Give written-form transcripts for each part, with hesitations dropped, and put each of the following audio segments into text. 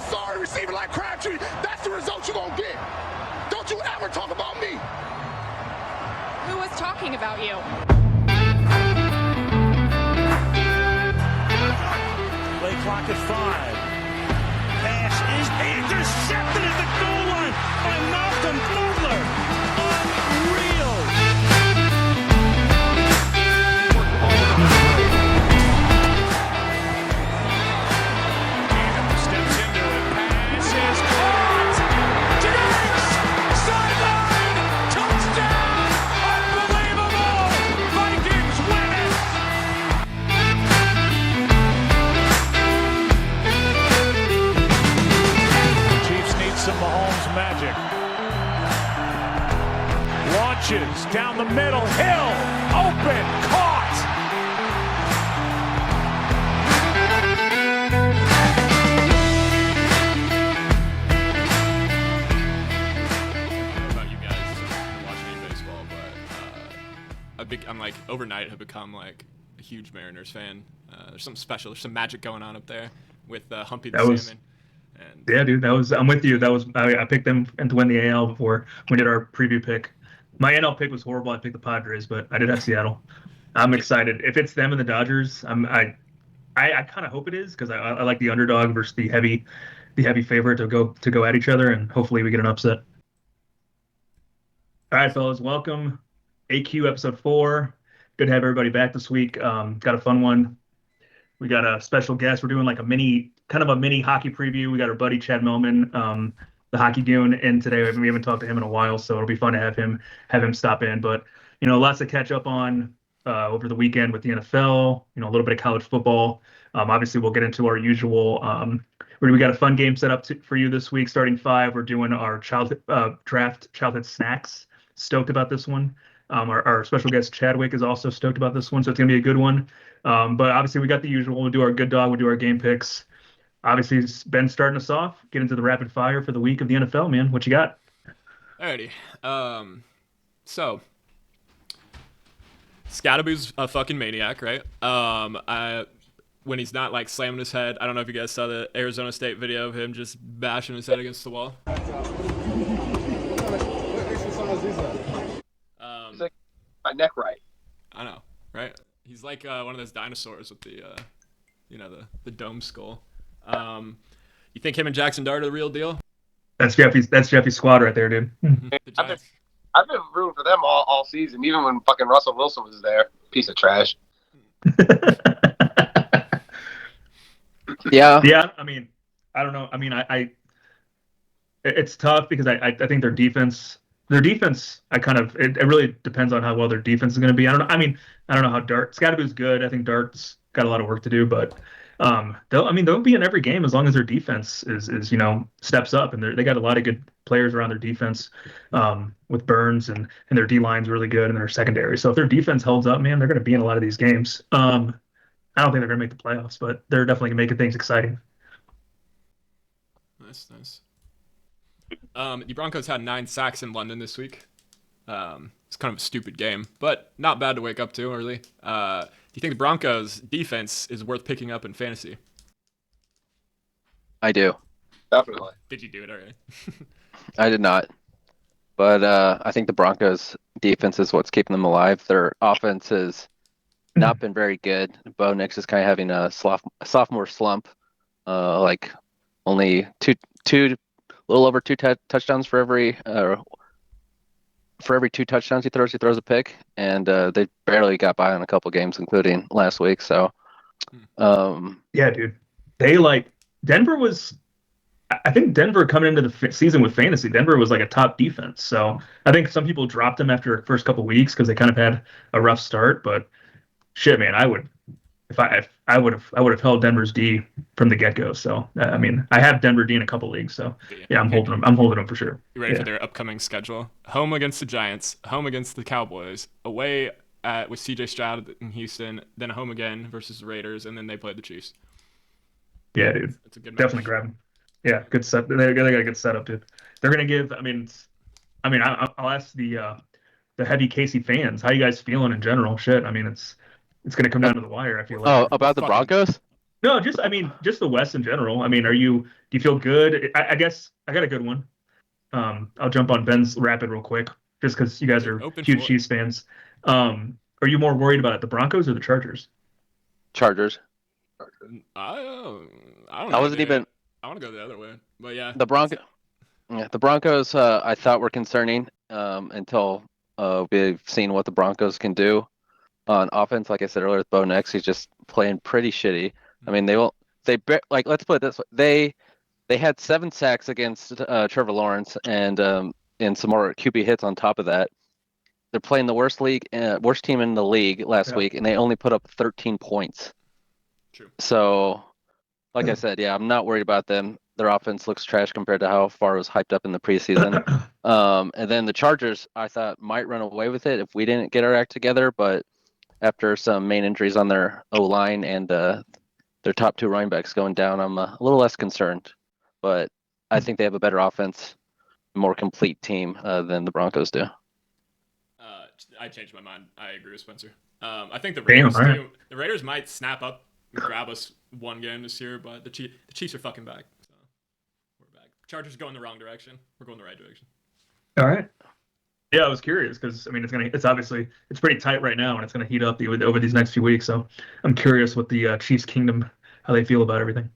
sorry receiver like Crabtree, that's the result you're going to get. Don't you ever talk about me. Who was talking about you? Play clock at 5. Pass is intercepted at the goal line by Malcolm Butler. Unreal. Steps into it. Pass is caught. Diggs! Sideline! Touchdown! Unbelievable! Vikings win it! Chiefs need some Mahomes magic. Launches down the middle. Hill open. Caught. About you guys watching any baseball, but I'm like overnight have become like a huge Mariners fan. There's something special. There's some magic going on up there with Humpy the Salmon. And Yeah, dude, I'm with you. I picked them to win the AL before we did our preview pick. My NL pick was horrible. I picked the Padres, but I did have Seattle. I'm excited. If it's them and the Dodgers, I kind of hope it is because I like the underdog versus the heavy favorite to go at each other, and hopefully we get an upset. All right, fellas, welcome. AQ episode 4. Good to have everybody back this week. Got a fun one. We got a special guest. We're doing like a mini hockey preview. We got our buddy Chad Mehlman, the hockey goon, in today. We haven't talked to him in a while, so it'll be fun to have him stop in. But lots to catch up on over the weekend with the NFL. A little bit of college football. Obviously, we'll get into our usual. We got a fun game set up for you this week. Starting 5, we're doing our childhood snacks. Stoked about this one. Our special guest Chadwick is also stoked about this one, so it's gonna be a good one. But obviously we got the usual. We'll do our good dog. We'll do our game picks. Obviously, it's Ben starting us off. Get into the rapid fire for the week of the NFL, man. What you got? alrighty. So Scadaboo's a fucking maniac, right? When he's not like slamming his head. I don't know if you guys saw the Arizona State video of him just bashing his head against the wall. He's like my neck right. I know, right? He's like one of those dinosaurs with the, the dome skull. You think him and Jackson Dart are the real deal? That's Jeffy's squad right there, dude. I've been rooting for them all season, even when fucking Russell Wilson was there. Piece of trash. Yeah. I mean, I don't know. I mean, it's tough because I think their defense, it really depends on how well their defense is going to be. I don't know how Scadaboo's good. I think Dart's got a lot of work to do, but they'll be in every game as long as their defense is steps up, and they got a lot of good players around their defense, with Burns and their D line's really good and their secondary. So if their defense holds up, man, they're going to be in a lot of these games. I don't think they're going to make the playoffs, but they're definitely making things exciting. Nice. The Broncos had 9 sacks in London this week. It's kind of a stupid game, but not bad to wake up to early. Do you think the Broncos' defense is worth picking up in fantasy? I do. Definitely. Did you do it already? I did not. But I think the Broncos' defense is what's keeping them alive. Their offense has not been very good. Bo Nix is kind of having a sophomore slump. Like only a little over 2 touchdowns for every 2 touchdowns he throws a pick, and they barely got by on a couple games, including last week. So, yeah, dude, Denver was. I think Denver coming into the season with fantasy, Denver was like a top defense. So I think some people dropped them after the first couple weeks because they kind of had a rough start. But shit, man, I would have held Denver's D from the get go. So I have Denver D in a couple leagues. So yeah, I'm holding them for sure. You ready for their upcoming schedule? Home against the Giants, home against the Cowboys, away with CJ Stroud in Houston, then home again versus the Raiders, and then they play the Chiefs. Yeah, dude, it's a good match. Definitely grab them. Yeah, good set. They got a good setup, dude. They're gonna give. I'll ask the heavy Casey fans, how you guys feeling in general? Shit, it's gonna come down to the wire. I feel like. Oh, about the Broncos? No, just I mean, just the West in general. I mean, do you feel good? I guess I got a good one. I'll jump on Ben's rapid real quick, just because you guys Dude, are open huge floor. Chiefs fans. Are you more worried about the Broncos or the Chargers? Chargers. I don't I know wasn't yet. even I want to go the other way, but yeah. the Bronco. Yeah, the Broncos. I thought were concerning until we've seen what the Broncos can do on offense. Like I said earlier, with Bo Nix, he's just playing pretty shitty. I mean, they will. Like, let's put it this way. They had 7 sacks against Trevor Lawrence and some more QB hits on top of that. They're playing the worst team in the league last Yeah. week, and they only put up 13 points. True. So, like I said, yeah, I'm not worried about them. Their offense looks trash compared to how far it was hyped up in the preseason. And then the Chargers, I thought might run away with it if we didn't get our act together, but after some main injuries on their O line and their top 2 running backs going down, I'm a little less concerned. But I think they have a better offense, more complete team than the Broncos do. I changed my mind. I agree with Spencer. I think the Damn, Raiders all right. too. The Raiders might snap up and grab us one game this year, but the Chiefs are fucking back. So we're back. Chargers going the wrong direction. We're going the right direction. All right. Yeah, I was curious because I mean it's obviously it's pretty tight right now and it's gonna heat up over these next few weeks. So I'm curious what the Chiefs Kingdom how they feel about everything.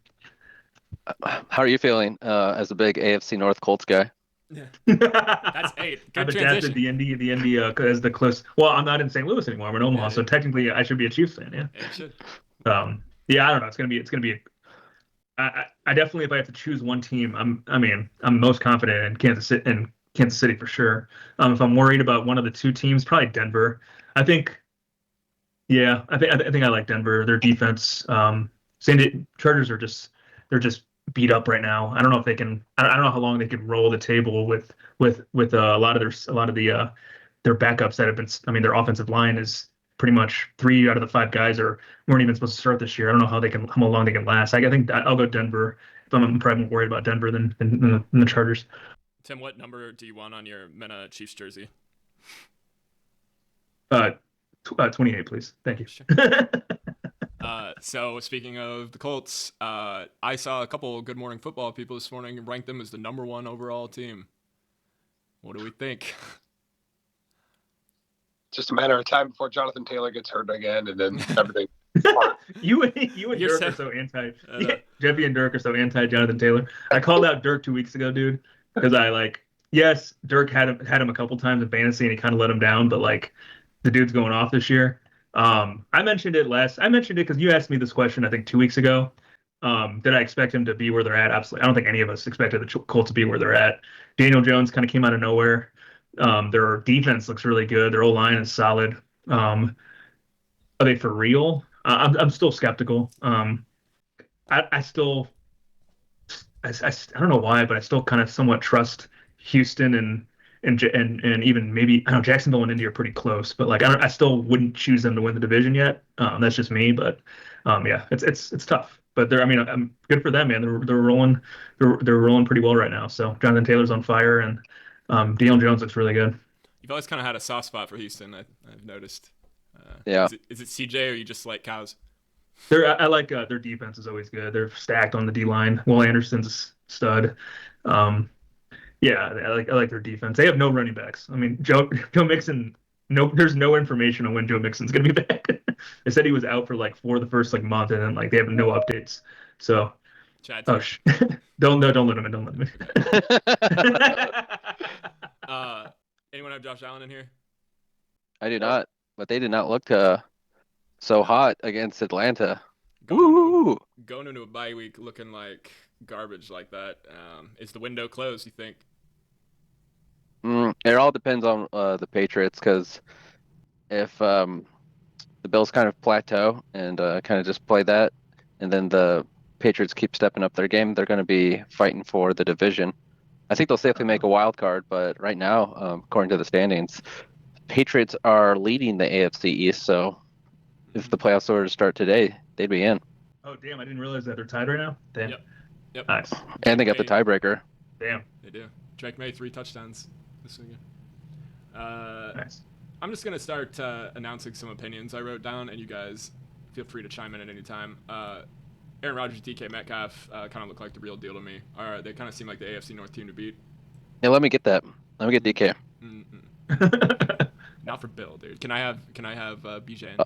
How are you feeling as a big AFC North Colts guy? Yeah. That's 8. Good I've transition. adapted the Indy as the close. Well, I'm not in St. Louis anymore. I'm in Omaha, Yeah, so yeah. technically I should be a Chiefs fan. Yeah. Yeah, you should. Yeah, I don't know. It's gonna be. I definitely if I have to choose one team, I'm most confident in Kansas City for sure. If I'm worried about one of the 2 teams, probably Denver. I think. Yeah, I think I like Denver. Their defense. Chargers are they're just beat up right now. I don't know if they can. I don't know how long they can roll the table with a lot of their backups that have been. I mean, their offensive line is pretty much 3 out of the 5 guys weren't even supposed to start this year. I don't know how long they can last. I think I'll go Denver. If I'm probably more worried about Denver than the Chargers. Tim, what number do you want on your Mena Chiefs jersey? 28, please. Thank you. Sure. So speaking of the Colts, I saw a couple Good Morning Football people this morning rank them as the number 1 overall team. What do we think? Just a matter of time before Jonathan Taylor gets hurt again, and then everything. You and You're Dirk are saying- so anti. know. Jeffy and Dirk are so anti Jonathan Taylor. I called out Dirk 2 weeks ago, dude, because yes, Dirk had him a couple times in fantasy and he kind of let him down, but the dude's going off this year. I mentioned it because you asked me this question I think 2 weeks ago. Did I expect him to be where they're at? Absolutely. I don't think any of us expected the Colts to be where they're at. Daniel Jones kind of came out of nowhere. Their defense looks really good. Their O-line is solid. Are they for real? I'm still skeptical. I still, I don't know why, but I still kind of somewhat trust Houston and even maybe I don't know Jacksonville and Indy are pretty close, but I still wouldn't choose them to win the division yet. That's just me, but yeah, it's tough. But I'm good for them, man. They're rolling, they're rolling pretty well right now. So Jonathan Taylor's on fire, and Daniel Jones looks really good. You've always kind of had a soft spot for Houston, I've noticed. Yeah. Is it CJ or you just like cows? I like their defense is always good. They're stacked on the D line. Will Anderson's stud. Yeah, I like their defense. They have no running backs. I mean, Joe Mixon. No, there's no information on when Joe Mixon's gonna be back. They said he was out for the first month, and then they have no updates. So, Chad. don't let him in. Don't let him in. Anyone have Josh Allen in here? I do not, but they did not look so hot against Atlanta. Going into a bye week looking like garbage like that. Is the window closed, you think? It all depends on the Patriots, because if the Bills kind of plateau and kind of just play that, and then the Patriots keep stepping up their game, they're going to be fighting for the division. I think they'll safely make a wild card, but right now, according to the standings, Patriots are leading the AFC East, so if the playoffs were to start today, they'd be in. Oh, damn, I didn't realize that they're tied right now. Damn. Yep. Nice. And they got the tiebreaker. Damn. They do. Drake May 3 touchdowns this weekend. Nice. I'm just going to start announcing some opinions I wrote down, and you guys feel free to chime in at any time. Aaron Rodgers, DK Metcalf kind of look like the real deal to me. They kind of seem like the AFC North team to beat. Yeah, let me get that. Let me get DK. Not for Bill, dude. Can I have BJ?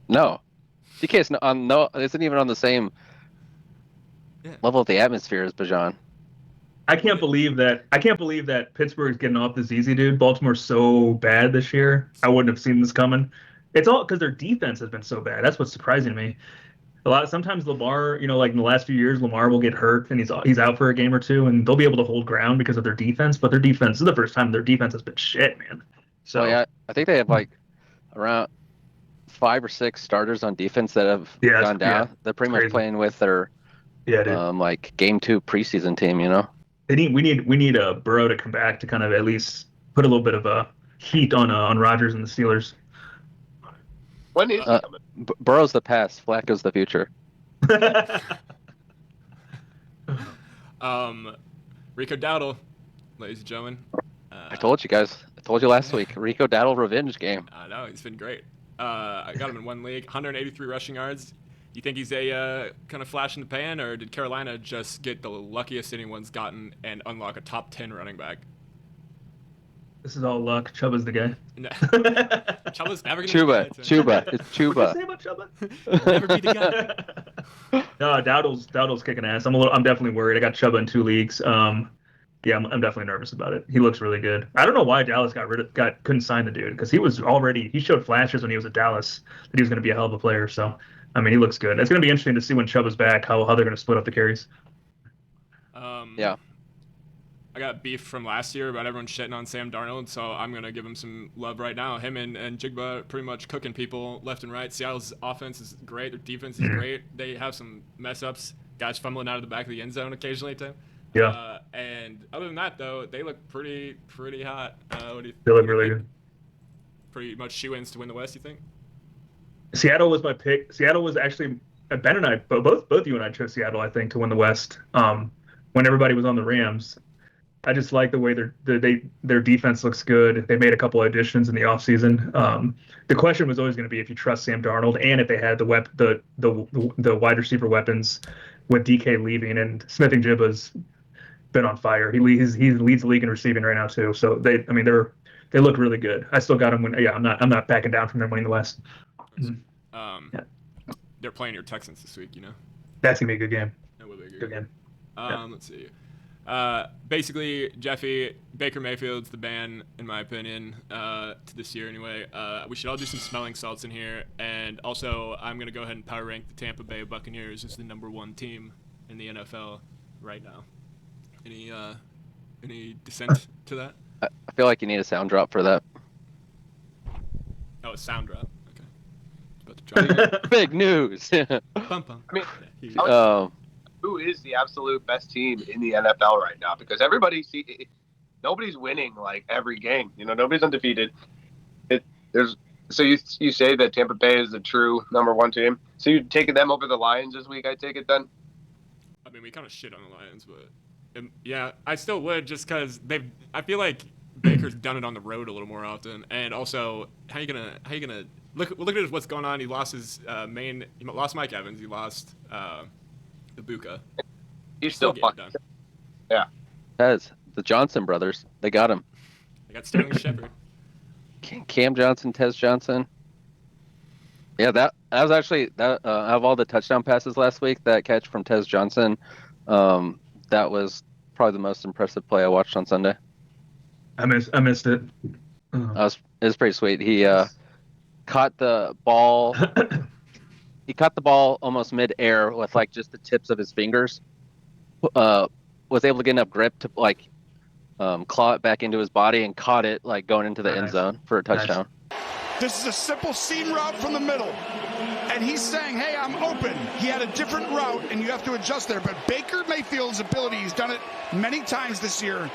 No, DK is isn't even on the same level of the atmosphere as Bajan. I can't believe that Pittsburgh's getting off this easy, dude. Baltimore's so bad this year. I wouldn't have seen this coming. It's all because their defense has been so bad. That's what's surprising to me. Sometimes Lamar, like in the last few years, Lamar will get hurt and he's out for a game or two, and they'll be able to hold ground because of their defense. But their defense this is the first time their defense has been shit, man. So yeah, I think they have like around 5 or 6 starters on defense that have gone down. They're pretty much playing with their like game 2 preseason team. We need a Burrow to come back to kind of at least put a little bit of a heat on Rodgers and the Steelers. When is he coming? Burrow's the past, Flacco's the future. Rico Dowdle, ladies and gentlemen. I told you guys. I told you last week. Rico Dowdle revenge game. I know, he's been great. I got him in one league, 183 rushing yards. You think he's a kind of flash in the pan, or did Carolina just get the luckiest anyone's gotten and unlock a top 10 running back? This is all luck. Chuba's the guy. No. Chuba's never going to be Chuba. It's Chuba. What did you say about Chuba? Never be the guy. No, Dowdle's kicking ass. I'm definitely worried. I got Chuba in 2 leagues. I'm definitely nervous about it. He looks really good. I don't know why Dallas couldn't sign the dude, because he showed flashes when he was at Dallas that he was going to be a hell of a player. So, I mean, he looks good. It's going to be interesting to see when Chuba's back how they're going to split up the carries. Yeah. I got beef from last year about everyone shitting on Sam Darnold, so I'm going to give him some love right now. Him and Jigba pretty much cooking people left and right. Seattle's offense is great. Their defense is great. They have some mess-ups, guys fumbling out of the back of the end zone occasionally, Tim. Yeah. And other than that, though, they look pretty hot. What do you think? They look really good. Pretty much shoe-ins to win the West, you think? Seattle was my pick. Seattle was actually Ben and I, both you and I chose Seattle, I think, to win the West. When everybody was on the Rams, I just like the way their defense looks good. They made a couple of additions in the offseason. The question was always going to be if you trust Sam Darnold and if they had the wide receiver weapons with DK leaving, and Smith-Njigba's been on fire. He leads the league in receiving right now too. So they look really good. I still got them. I'm not backing down from them winning the West. They're playing your Texans this week, That's gonna be a good game. That will be a good game. Let's see. Basically, Jeffy, Baker Mayfield's the man, in my opinion, to this year anyway. We should all do some smelling salts in here. And also, I'm going to go ahead and power rank the Tampa Bay Buccaneers as the #1 team in the NFL right now. Any dissent to that? I feel like you need a sound drop for that. Oh, a sound drop. Okay. About to drop. Big news. Bum, bum. I mean, Yeah. who is the absolute best team in the NFL right now? Because nobody's winning like every game. Nobody's undefeated. So you say that Tampa Bay is the true #1 team. So you're taking them over the Lions this week? I take it then. I mean, we kind of shit on the Lions, but yeah, I still would, just because I feel like Baker's done it on the road a little more often, and also how you gonna look at what's going on? He lost his he lost Mike Evans. He lost Ibuka. He's still getting it fucking. done. Yeah. That's the Johnson brothers. They got him. They got Sterling Shepard. Cam Johnson, Tez Johnson. Yeah, that was actually out of all the touchdown passes last week, that catch from Tez Johnson, that was probably the most impressive play I watched on Sunday. I missed it. It was pretty sweet. He caught the ball. He caught the ball almost mid-air with like just the tips of his fingers. Was able to get enough grip to claw it back into his body and caught it like going into the end zone for a touchdown. This is a simple seam route from the middle. And he's saying, hey, I'm open. He had a different route, and you have to adjust there. But Baker Mayfield's ability, he's done it many times this year.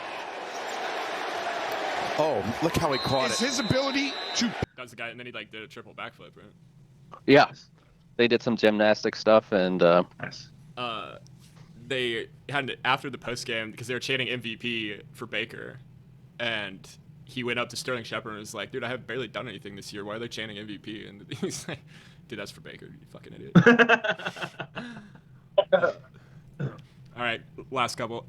Oh, look how he caught Is it. his ability to... That's the guy, and then he did a triple backflip, right? Yeah. They did some gymnastic stuff, and they had after the post game, because they were chanting MVP for Baker, and he went up to Sterling Shepard and was like, dude, I have barely done anything this year. Why are they chanting MVP? And he's like, dude, that's for Baker, you fucking idiot. All right, last couple.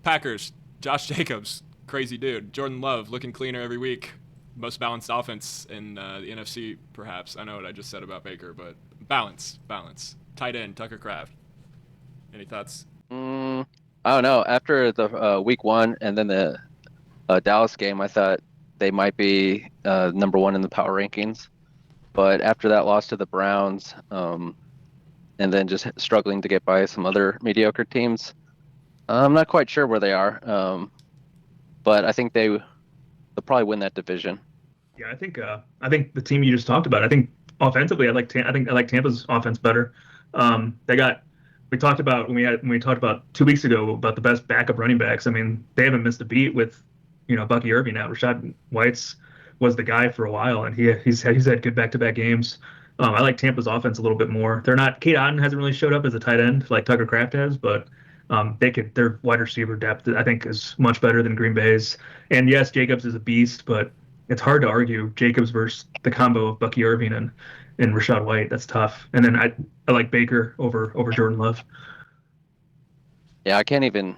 Packers, Josh Jacobs, crazy dude. Jordan Love, looking cleaner every week. Most balanced offense in the NFC, perhaps. I know what I just said about Baker, but balance. Tight end, Tucker Kraft. Any thoughts? I don't know. After the week 1 and then the Dallas game, I thought they might be number 1 in the power rankings. But after that loss to the Browns, and then just struggling to get by some other mediocre teams, I'm not quite sure where they are. But I think they'll probably win that division. Yeah, I think the team you just talked about. I think offensively, I like Tampa's offense better. We talked about when we talked about 2 weeks ago about the best backup running backs. I mean, they haven't missed a beat with, Bucky Irving now. Rashad White's was the guy for a while, and he's had good back-to-back games. I like Tampa's offense a little bit more. Kate Otten hasn't really showed up as a tight end like Tucker Kraft has, but their wide receiver depth I think is much better than Green Bay's. And yes, Jacobs is a beast, but it's hard to argue Jacobs versus the combo of Bucky Irving and Rashad White. That's tough. And then I like Baker over Jordan Love. Yeah, I can't even.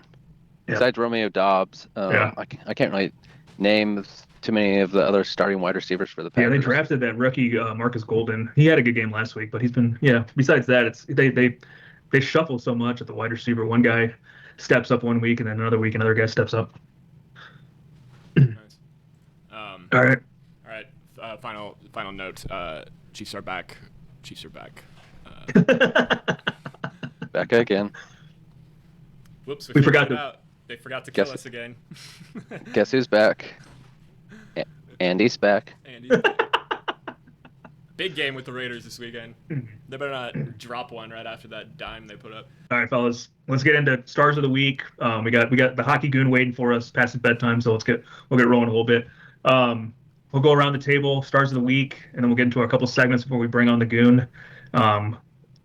Besides Romeo Doubs, I can't really name too many of the other starting wide receivers for the Packers. Yeah, they drafted that rookie Marcus Golden. He had a good game last week, but he's been Besides that, it's they shuffle so much at the wide receiver. One guy steps up one week, and then another week another guy steps up. Nice. All right. Final note. Chiefs are back. Back again. Whoops, we forgot to. They forgot to kill us again. Guess who's back? Andy's back. Big game with the Raiders this weekend. They better not drop one right after that dime they put up. All right, fellas, let's get into stars of the week. We got the hockey goon waiting for us past his bedtime, so we'll get rolling a little bit. We'll go around the table, stars of the week, and then we'll get into a couple segments before we bring on the goon.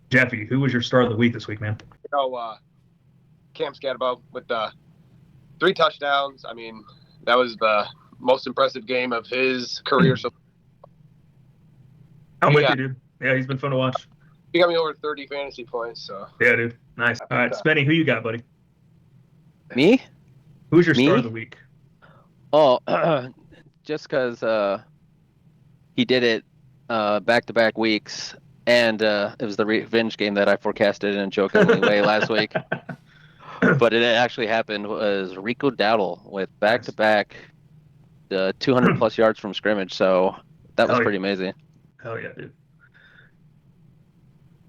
Jeffy, who was your star of the week this week, man? Cam Scatterbo with 3 touchdowns. I mean, that was the most impressive game of his career. So I'm with you, dude. Yeah, he's been fun to watch. He got me over 30 fantasy points. So yeah, dude, nice. All right, Spenny, who you got, buddy? Me? Who's your star of the week? Oh, just because he did it back-to-back weeks, and it was the revenge game that I forecasted in a jokingly way last week. But it actually happened. Was Rico Dowdle with back-to-back 200-plus yards from scrimmage, so that was pretty amazing. Hell yeah, dude.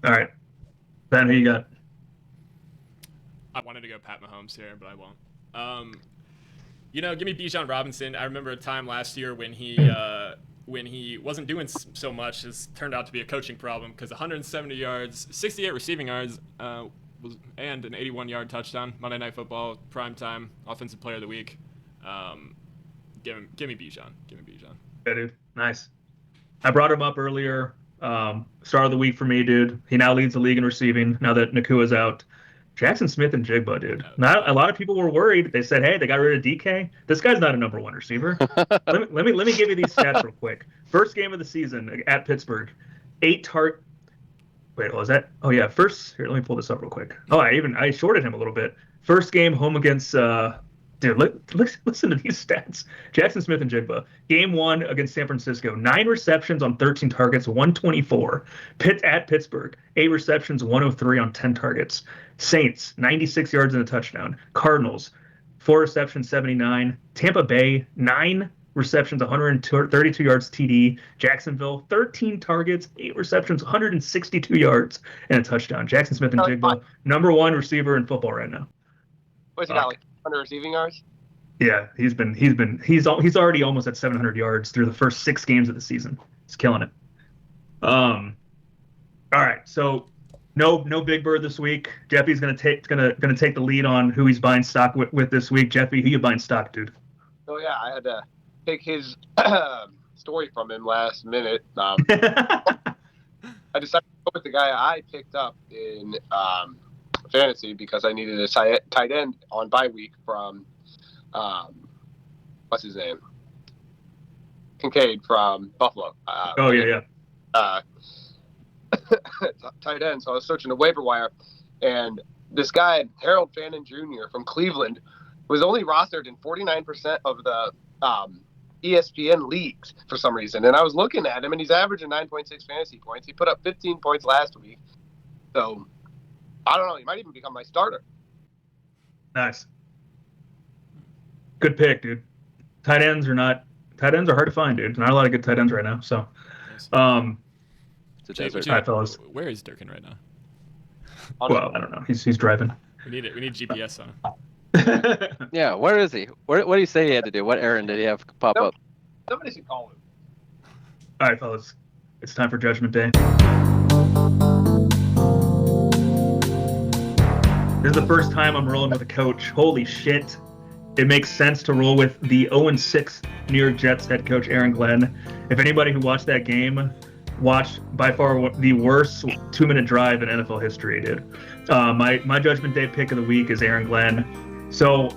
All right. Ben, who you got? I wanted to go Pat Mahomes here, but I won't. Give me Bijan Robinson. I remember a time last year when he wasn't doing so much. This turned out to be a coaching problem because 170 yards, 68 receiving yards, and an 81-yard touchdown. Monday Night Football, prime time, offensive player of the week. Give me Bijan. Yeah, dude. Nice. I brought him up earlier. Star of the week for me, dude. He now leads the league in receiving now that Nakua's out. Jackson Smith and Jigba, dude. Not a lot of people were worried. They said, "Hey, they got rid of DK. This guy's not a number 1 receiver." let me give you these stats real quick. First game of the season at Pittsburgh, 8 target. Wait, was that? Oh yeah, first. Here, let me pull this up real quick. Oh, I shorted him a little bit. First game home against. Dude, listen to these stats. Jackson Smith and Jigba. Game 1 against San Francisco, 9 receptions on 13 targets, 124. At Pittsburgh, 8 receptions, 103 on 10 targets. Saints, 96 yards and a touchdown. Cardinals, 4 receptions, 79. Tampa Bay, 9 receptions, 132 yards TD. Jacksonville, 13 targets, 8 receptions, 162 yards, and a touchdown. Jackson Smith and Jigba, number 1 receiver in football right now. What's he got, like 100 receiving yards? Yeah, he's already almost at 700 yards through the first 6 games of the season. He's killing it. All right, so no Big Bird this week. Jeffy's gonna take the lead on who he's buying stock with this week. Jeffy, who you buying stock, dude? Oh yeah, I had to take his story from him last minute. I decided to go with the guy I picked up in fantasy because I needed a tight end on bye week from what's his name? Kincaid from Buffalo. Oh yeah. Tight end. So I was searching the waiver wire, and this guy Harold Fannin Jr. from Cleveland was only rostered in 49% of the ESPN leagues for some reason. And I was looking at him, and he's averaging 9.6 fantasy points. He put up 15 points last week. So I don't know. He might even become my starter. Nice. Good pick, dude. Tight ends are hard to find, dude. Not a lot of good tight ends right now. So, It's a desert. All right, fellas. Where is Durkin right now? Well, I don't know. He's driving. We need GPS on him. Yeah, where is he? What do you say he had to do? What errand did he have pop up? Somebody should call him. All right, fellas. It's time for Judgment Day. This is the first time I'm rolling with a coach. Holy shit. It makes sense to roll with the 0-6 New York Jets head coach Aaron Glenn. If anybody who watched that game watched by far the worst 2-minute drive in NFL history, dude. My Judgment Day pick of the week is Aaron Glenn. So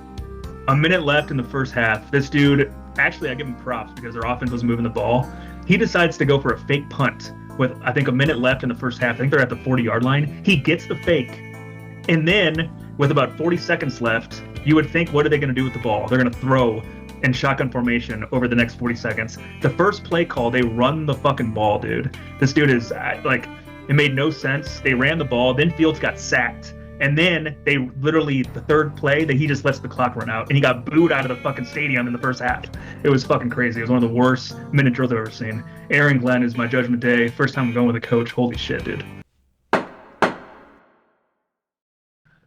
a minute left in the first half. This dude, actually I give him props because their offense was moving the ball. He decides to go for a fake punt with, I think, a minute left in the first half. I think they're at the 40-yard line. He gets the fake. And then with about 40 seconds left, you would think, what are they going to do with the ball? They're going to throw in shotgun formation over the next 40 seconds. The first play call, they run the fucking ball, dude. This dude is like, it made no sense. They ran the ball, then Fields got sacked. And then they literally, the third play, he just lets the clock run out. And he got booed out of the fucking stadium in the first half. It was fucking crazy. It was one of the worst minute drills I've ever seen. Aaron Glenn is my Judgment Day. First time I'm going with a coach. Holy shit, dude.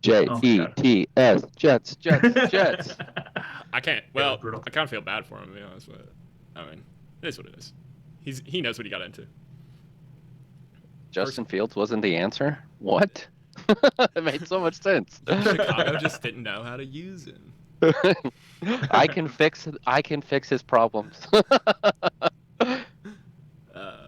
Jets, Jets, Jets. I can't. Well, I kind of feel bad for him, to be honest. But I mean, it is what it is. He knows what he got into. Justin Fields wasn't the answer? What? It made so much sense. Chicago just didn't know how to use him. I can fix his problems.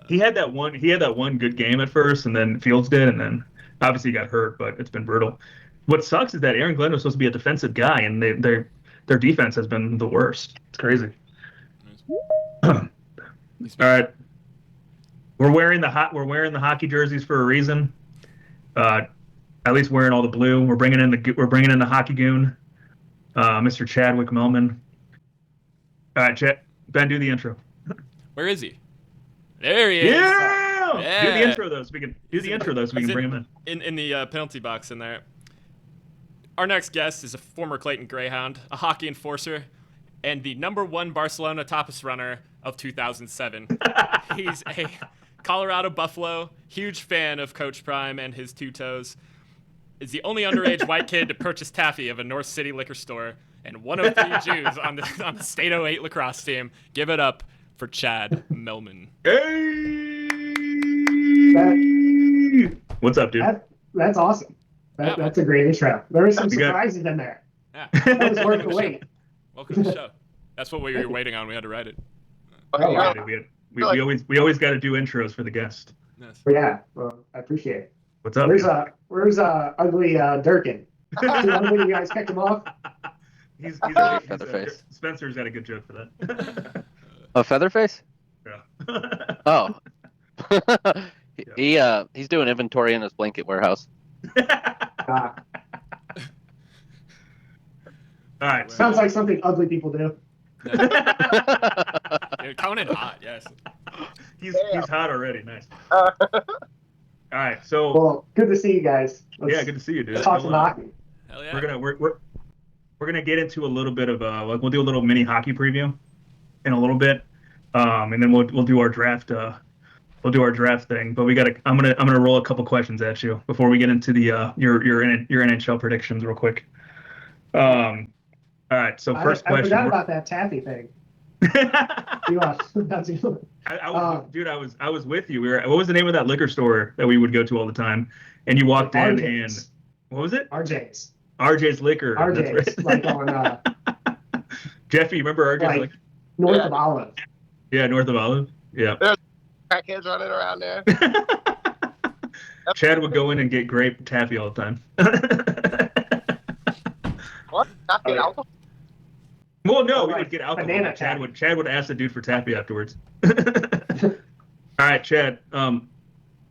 He had that one good game at first, and then Fields did, and then obviously he got hurt, but it's been brutal. What sucks is that Aaron Glenn was supposed to be a defensive guy, and their defense has been the worst. It's crazy. All right, we're wearing the hockey jerseys for a reason. At least wearing all the blue. We're bringing in the hockey goon, Mr. Chad Mehlman. All right, Chad, Ben, do the intro. Where is he? There he is. Yeah. Do the intro though, so we can bring him in the penalty box in there. Our next guest is a former Clayton Greyhound, a hockey enforcer, and the #1 Barcelona tapas runner of 2007. He's a Colorado Buffalo, huge fan of Coach Prime and his two toes. Is the only underage white kid to purchase taffy of a North City liquor store, and one of 3 Jews on the State 08 lacrosse team. Give it up for Chad Mehlman. Hey! What's up, dude? That's awesome. That's a great intro. There was some surprises in there. Yeah. That was worth the wait. Welcome to the show. That's what we were waiting on. We had to write it. We always got to do intros for the guest. Yes. Yeah, well, I appreciate it. What's up? Where's ugly Durkin? When you guys picked him off? He's Featherface. Spencer's got a good joke for that. A Featherface? Yeah. Oh. He's doing inventory in his blanket warehouse. All right. Sounds like something ugly people do. Dude, coming in hot, yes. He's hot already. Nice. All right. So. Well, good to see you guys. Good to see you, dude. Talk some hockey. Hell yeah. We're gonna get into a little bit of we'll do a little mini hockey preview in a little bit, and then we'll do our draft. We'll do our draft thing, but I'm gonna roll a couple questions at you before we get into the your NHL predictions real quick. All right, so first question. I forgot about that taffy thing. I was with you. What was the name of that liquor store that we would go to all the time? And you walked in and what was it? RJ's Liquor. RJ's, right. like on Jeffy, you remember RJ's Liquor? North of Olive. Yeah, north of Olive. Yeah. There's crackheads running around there. Chad would go in and get grape taffy all the time. What? Not get alcohol? Well, no, Or, we like, would get alcohol. banana Chad would ask the dude for taffy afterwards. All right, Chad. I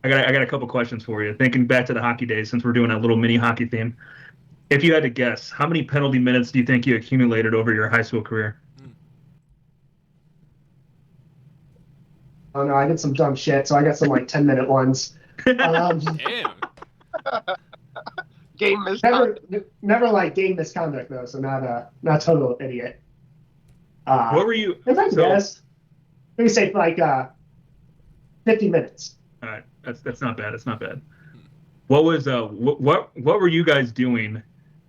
got a couple questions for you. Thinking back to the hockey days, since we're doing a little mini hockey theme. If you had to guess, how many penalty minutes do you think you accumulated over your high school career? Oh no, I did some dumb shit, so I got some like 10-minute ones. Damn. Game misconduct. Never like game misconduct though, so not total idiot. What were you? If I guess, maybe say like 50 minutes. All right, that's not bad. That's not bad. What was what were you guys doing?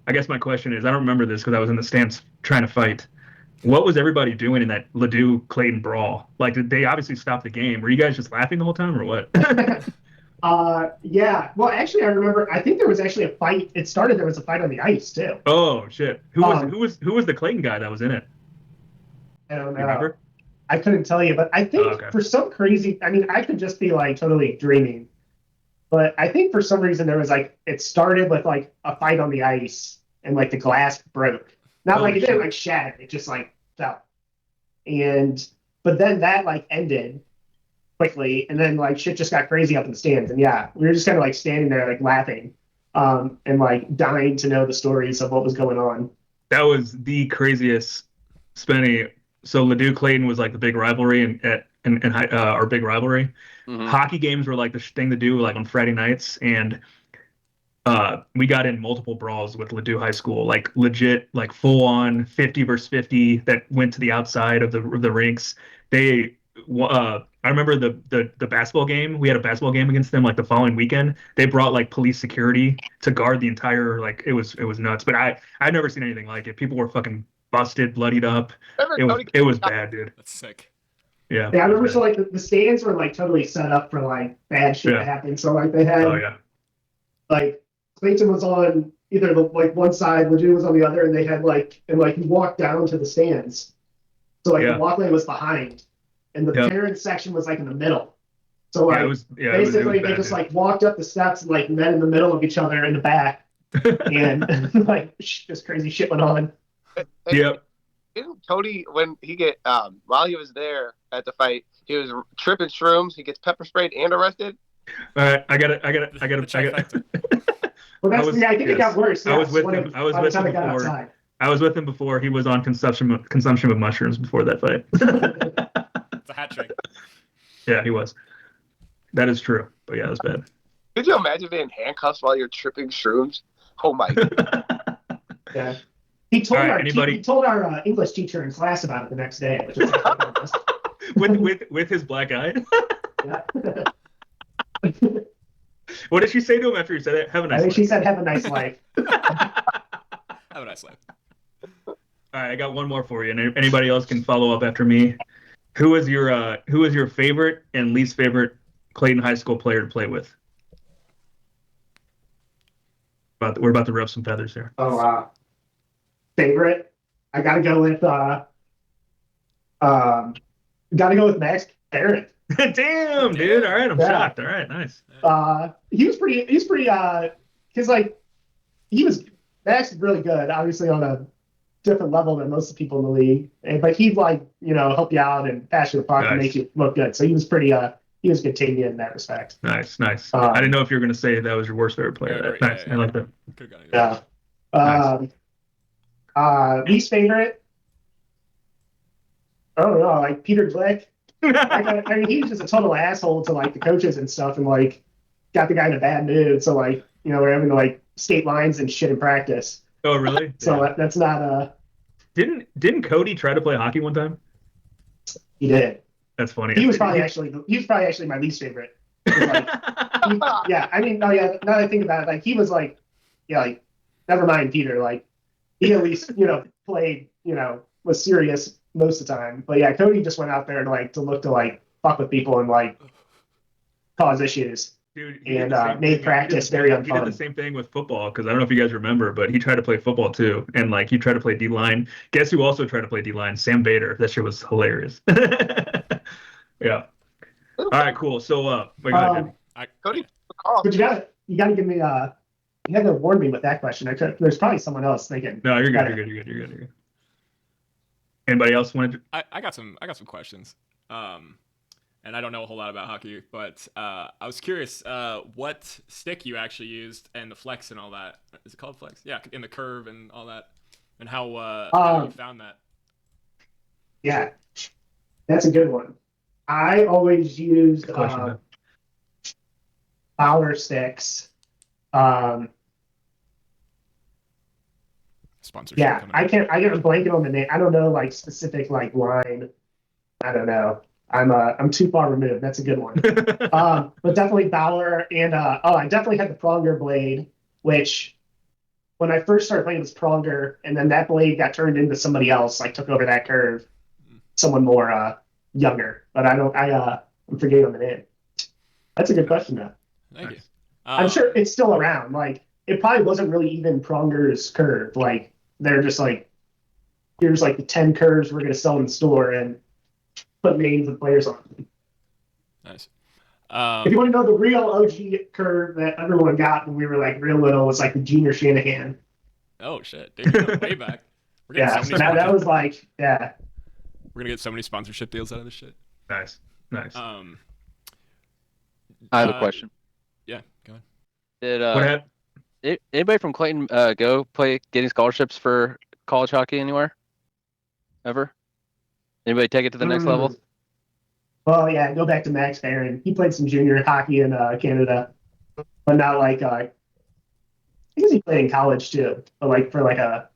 I guess my question is, I don't remember this because I was in the stands trying to fight. What was everybody doing in that Ladue Clayton brawl? Like, did they obviously stop the game? Were you guys just laughing the whole time, or what? Yeah. Well, actually, I remember. I think there was actually a fight. It started. There was a fight on the ice too. Oh shit! Who was the Clayton guy that was in it? I don't know. You remember? I couldn't tell you, but I think for some crazy. I mean, I could just be like totally dreaming, but I think for some reason there was like it started with like a fight on the ice and like the glass broke. Not like it didn't like shatter. It just like fell. But then that like ended quickly, and then like shit just got crazy up in the stands, and yeah, we were just kind of like standing there like laughing, and like dying to know the stories of what was going on. That was the craziest Spenny. So Ladue Clayton was like the big rivalry and our big rivalry. Mm-hmm. Hockey games were like the thing to do like on Friday nights, and we got in multiple brawls with Ladue High School, like legit, like full on 50 versus 50 that went to the outside of the rinks. I remember the basketball game. We had a basketball game against them like the following weekend. They brought like police security to guard the entire, like it was nuts. But I'd never seen anything like it. People were fucking busted, bloodied up. It was bad, dude. That's sick. Yeah. Yeah, I remember. So like the stands were like totally set up for like bad shit to happen. So like they had like Clayton was on either like one side, Ladue was on the other, and they had like you walked down to the stands. So like the walkway was behind, and the parents section was like in the middle. So like basically they just like walked up the steps and like met in the middle of each other in the back, and like just crazy shit went on. Yep. Didn't Cody, when he while he was there at the fight, he was tripping shrooms, he gets pepper sprayed and arrested? All right, I got it. Well, I think it got worse. I was with him. I was with him before he was on consumption of mushrooms before that fight. It's a hat trick. Yeah, he was. That is true. But yeah, it was bad. Could you imagine being handcuffed while you're tripping shrooms? Oh my god. Yeah. He told our English teacher in class about it the next day. Which was with his black eye. Yeah. What did she say to him after he said it? Have a nice life. She said, "Have a nice life." Have a nice life. All right, I got one more for you, and anybody else can follow up after me. Who is your favorite and least favorite Clayton High School player to play with? We're about to rub some feathers here. Oh wow. Favorite? I gotta go with Max Barrett. Damn, dude. All right, I'm shocked. All right, nice. He was pretty because like Max is really good, obviously on a different level than most of the people in the league. But he'd like, help you out and pass you the puck and make you look good. So he was pretty he was good team in that respect. Nice. I didn't know if you were gonna say that was your worst favorite player. Nice. I like that. Yeah. Nice. Least favorite? I don't know, like Peter Glick. I mean, he was just a total asshole to like the coaches and stuff, and like got the guy in a bad mood. So like, we're having to like skate lines and shit in practice. Oh, really? So that's not Didn't Cody try to play hockey one time? He did. That's funny. He was probably actually my least favorite. Like, now that I think about it, like he was like, like never mind Peter. Like he at least played, was serious most of the time. But yeah, Cody just went out there to look to like fuck with people and like cause issues. Dude, and made practice very unfun. He did the same thing with football, because I don't know if you guys remember, but he tried to play football too, and like he tried to play D-line. Guess who also tried to play D-line? Sam Bader. That shit was hilarious. Yeah. All right, cool. So, Cody, but you gotta give me you had to warn me with that question. There's probably someone else thinking. No, you're good. You're good. Anybody else wanted to? I got some questions. And I don't know a whole lot about hockey, but I was curious what stick you actually used and the flex and all that. Is it called flex? Yeah, in the curve and all that, and how you found that. Yeah, that's a good one. I always used Fowler sticks. Sponsorship. Yeah, I get a blanket on the name. I don't know like specific like line. I don't know. I'm too far removed. That's a good one. But definitely Fowler and I definitely had the Pronger blade, which when I first started playing was Pronger, and then that blade got turned into somebody else, like took over that curve, someone more younger. But I'm forgetting on the name. That's a good question though. Thank you. I'm sure it's still around. Like it probably wasn't really even Pronger's curve. Like they're just like, here's like the 10 curves we're gonna sell in the store and put names of players on. Nice. If you want to know the real OG curve that everyone got when we were like real little, was like the Junior Shanahan. Oh shit, dude, you're going way back. We're getting So that was like, yeah. We're gonna get so many sponsorship deals out of this shit. Nice. I have a question. Yeah, go ahead. Did What happened? anybody from Clayton go play getting scholarships for college hockey anywhere? Ever? Anybody take it to the next level? Well, yeah, go back to Max Barron. He played some junior hockey in Canada, but not like I guess he played in college too, but like for like not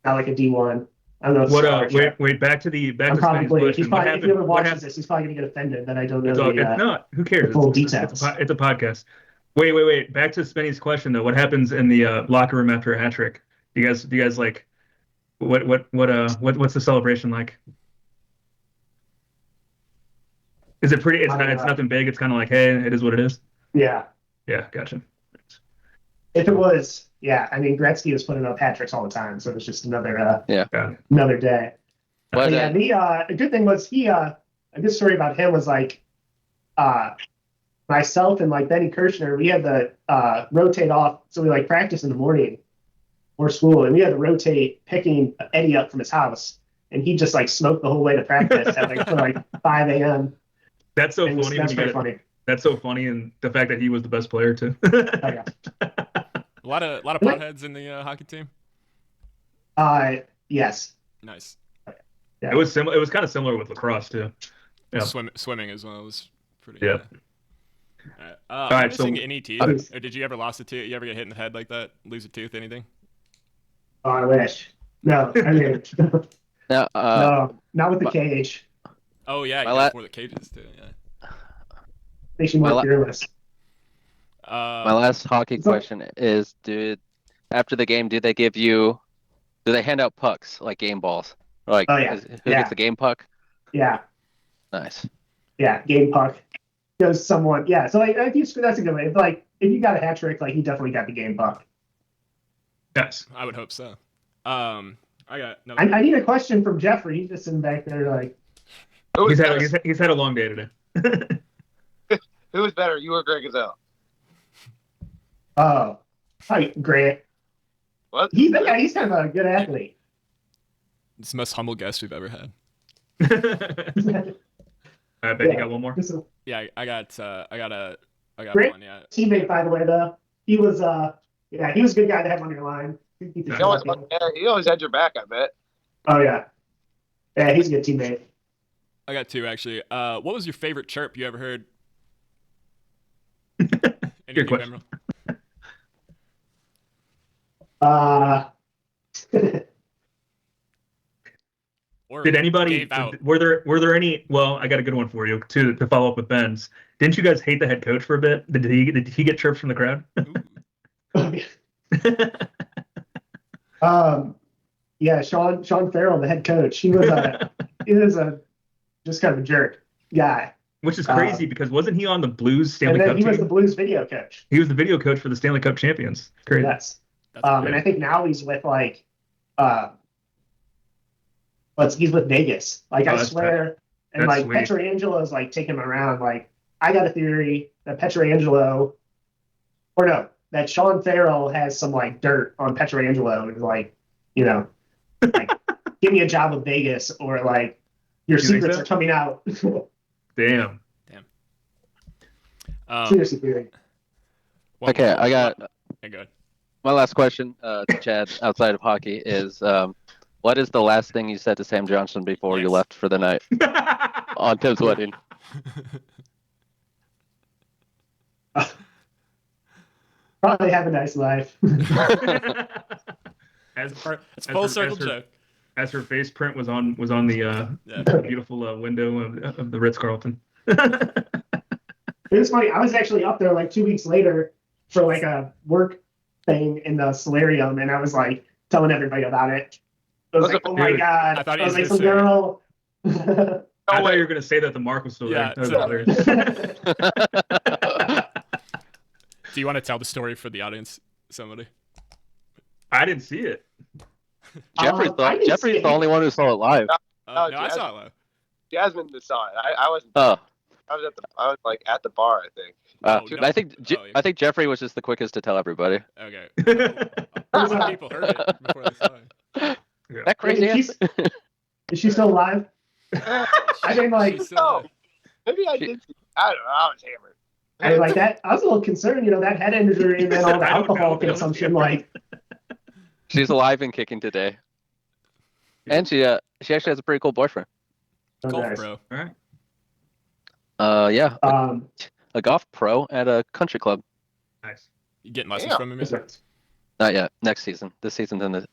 like a D1. I don't know. Wait, back to Spenny's probably, question. If he ever watches this, he's probably gonna get offended that I don't know. It's not. Who cares? Full details. It's a podcast. Wait. Back to Spenny's question though. What happens in the locker room after a hat trick? Do you guys like? What's the celebration like? Is it pretty? It's nothing big. It's kind of like, hey, it is what it is. Yeah. Yeah, gotcha. If it was, yeah, I mean, Gretzky was putting up hat tricks all the time, so it was just another day. But yeah, the good thing was a good story about him was like, myself and like Benny Kirshner, we had to rotate off, so we like practice in the morning or school, and we had to rotate picking Eddie up from his house, and he just like smoked the whole way to practice at like for like 5 a.m. That's so funny. That's pretty funny. That's so funny, and the fact that he was the best player too. Yeah. A lot of potheads in the hockey team. Yes. Nice. Yeah. It was similar. It was kind of similar with lacrosse too. Yeah. Swimming as well was pretty. Yeah. All right. Missing any teeth? Or did you ever lost a tooth? You ever get hit in the head like that? Lose a tooth? Anything? Oh, I wish. No, I mean, no, not with the cage. Oh yeah, you got for the cages too. Yeah. Makes you more fearless. My last hockey question is: after the game, do they hand out pucks like game balls? Like, who gets the game puck? Yeah. Nice. Yeah, game puck goes someone. Yeah, so like that's a good way. Like if you got a hat trick, like you definitely got the game puck. Yes, I would hope so. I need a question from Jeffrey. He's just sitting back there like. He's had a long day today. Who is better, you or Greg Gazelle? Oh, hi, Grant. What? He's kind of a good athlete. It's the most humble guest we've ever had. I bet you got one more. Yeah, I got Grant, one. Yeah. Teammate, by the way, though. He was he was a good guy to have on your line. He always had your back, I bet. Oh yeah. Yeah, he's a good teammate. I got two actually. What was your favorite chirp you ever heard? Good question. Did anybody? Were there any? Well, I got a good one for you to follow up with Ben's. Didn't you guys hate the head coach for a bit? Did he get chirps from the crowd? Yeah, Sean Farrell, the head coach. He was just kind of a jerk guy. Which is crazy because wasn't he on the Blues Stanley Cup team? He was the Blues video coach. He was the video coach for the Stanley Cup champions. Crazy. Yes. And I think now he's with like he's with Vegas. Like I swear. And like sweet. Pietrangelo is like taking him around. Like I got a theory that that Sean Farrell has some like dirt on Pietrangelo and like, like give me a job with Vegas, or like your secrets are coming out. Damn. Seriously, Gary. Okay, I got. Hey, go ahead. My last question to Chad, outside of hockey, is what is the last thing you said to Sam Johnson before you left for the night on Tim's wedding? Probably have a nice life. It's full circle joke. As her face print was on the beautiful window of the Ritz-Carlton. It was funny. I was actually up there like 2 weeks later for like a work thing in the solarium, and I was like telling everybody about it. I was like, "Oh my god!" I was like, "Some girl." I thought you were gonna say that the mark was still there. That was hilarious. Do you want to tell the story for the audience, somebody? I didn't see it. Jeffrey's the only one who saw it live. No, I saw it live. Jasmine saw it. I wasn't. Oh. I was like at the bar, I think. I think Jeffrey was just the quickest to tell everybody. Okay. A lot of people heard it before they saw it. Yeah. That crazy. Is she still alive? I mean, like, maybe I did. I don't know. I was hammered. I was like that. I was a little concerned, that head injury and then all the alcohol consumption. Like, she's alive and kicking today, and she actually has a pretty cool boyfriend. Golf pro. All right. Yeah. A golf pro at a country club. Nice. You getting lessons from him? Not yet. Next season. This season's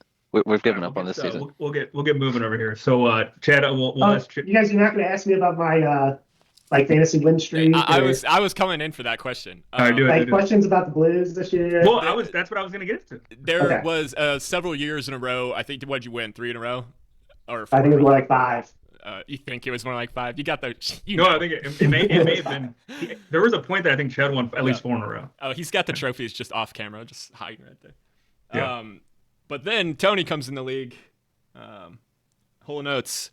we've given up on this season. We'll get moving over here. So, Chad, we'll ask you guys. You're not going to ask me about my like fantasy win streak. I was coming in for that question. All right, questions about the Blues this year. Well, that's what I was going to get to. There was several years in a row. I think what'd you win? 3 in a row, or 4? I think it was more like 5. You think it was more like 5? You got the. I think it may have been. There was a point that I think Chad won at least 4 in a row. Oh, he's got the trophies just off camera, just hiding right there. Yeah. But then Tony comes in the league. Whole notes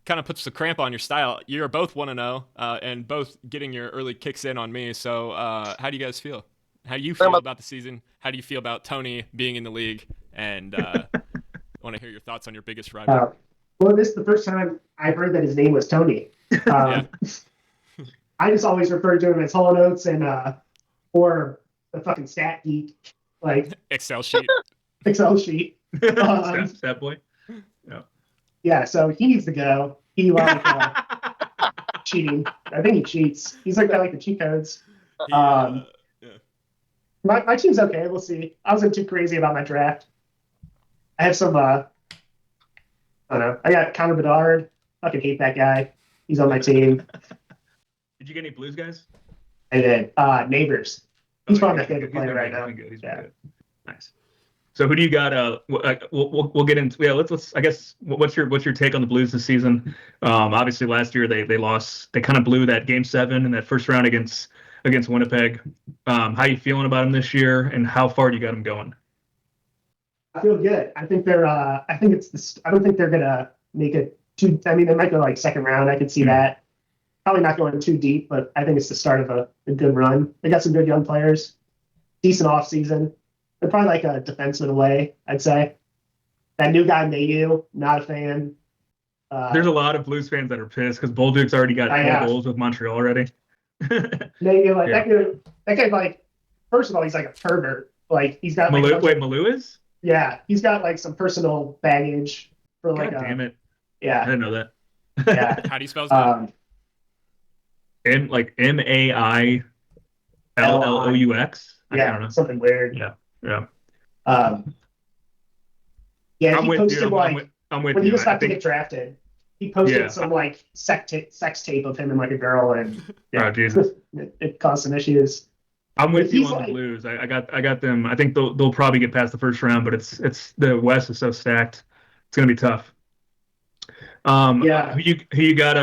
kind of puts the cramp on your style. You're both 1-0, and both getting your early kicks in on me. So, how do you guys feel? How do you feel about the season? How do you feel about Tony being in the league? And I want to hear your thoughts on your biggest rival. Well, this is the first time I've heard that his name was Tony. I just always referred to him as Hollow Notes and or the fucking stat geek, like Excel sheet. Stat boy. Yeah. So he needs to go. He like cheating. I think he cheats. He's like got like the cheat codes. My team's okay. We'll see. I wasn't too crazy about my draft. I have some. I don't know. I got Connor Bedard. Fucking hate that guy. He's on my team. Did you get any Blues guys? I did. Neighbors. He's probably my favorite player right now. He's good. Nice. So who do you got? We'll get into. Yeah, let's. I guess what's your take on the Blues this season? Obviously last year they lost. They kind of blew that Game 7 in that first round against Winnipeg. How you feeling about them this year, and how far do you got them going? I feel good. I think they're. I think it's this. I don't think they're gonna make it too. I mean, they might go like second round. I could see that. Probably not going too deep, but I think it's the start of a good run. They got some good young players. Decent off season. They're probably like a defenseman away, I'd say. That new guy, Mayu, not a fan. There's a lot of Blues fans that are pissed because Bolduc's already got 4 goals with Montreal already. Mayu, like that guy, like, first of all, he's like a pervert. Like he's got Malou. Wait, Malou is? Yeah, he's got like some personal baggage for like. God damn it! Yeah, I didn't know that. Yeah. How do you spell that? Maillous. I don't know. Something weird. Yeah. Yeah, he posted you. like I'm with when you. he was about to get drafted, he posted some like sex tape of him and like a girl, and oh Jesus, it caused some issues. I'm with you on the Blues. I got them. I think they'll probably get past the first round, but it's the West is so stacked. It's gonna be tough. Who you got?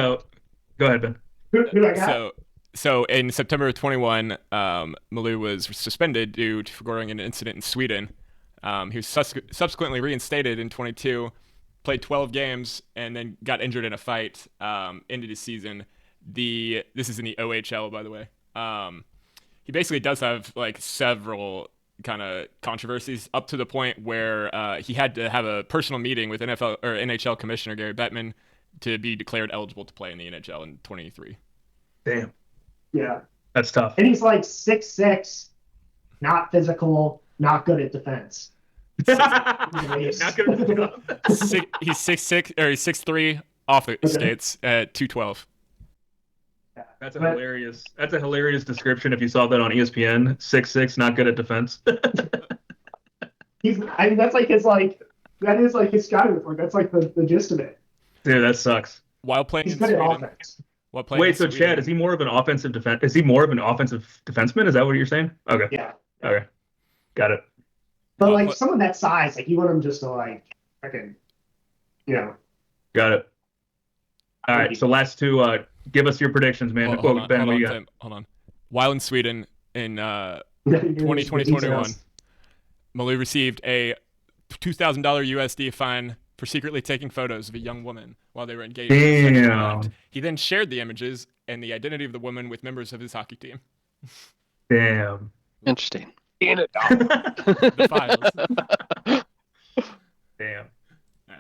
Go ahead, Ben. Who I got? So in September of 21, Malou was suspended due to forgoing an incident in Sweden. He was subsequently reinstated in 22, played 12 games, and then got injured in a fight. Ended his season. This is in the OHL, by the way. He basically does have like several kind of controversies up to the point where he had to have a personal meeting with NFL or NHL Commissioner Gary Bettman to be declared eligible to play in the NHL in 2023. Damn. Yeah. That's tough. And he's like 6'6", not physical, not good at defense. Not good at the job. He's 6'6", or he's 6'3", off it skates at 212. That's a hilarious description. If you saw that on ESPN, 6'6", not good at defense. That is like his scouting report. That's like the gist of it. Dude, that sucks. While playing He's in good Sweden. at offense. Wait, so Chad, is he more of an offensive defense? Is he more of an offensive defenseman? Is that what you're saying? Okay. Yeah. Okay. Got it. But like someone that size, like you want him just to like freaking, Got it. All right. So last two, give us your predictions, man. Hold on. While in Sweden in 2020-21, Malou received a $2,000 USD fine for secretly taking photos of a young woman while they were engaged in a sexual act. He then shared the images and the identity of the woman with members of his hockey team. Damn. Interesting. In a The files. Damn. All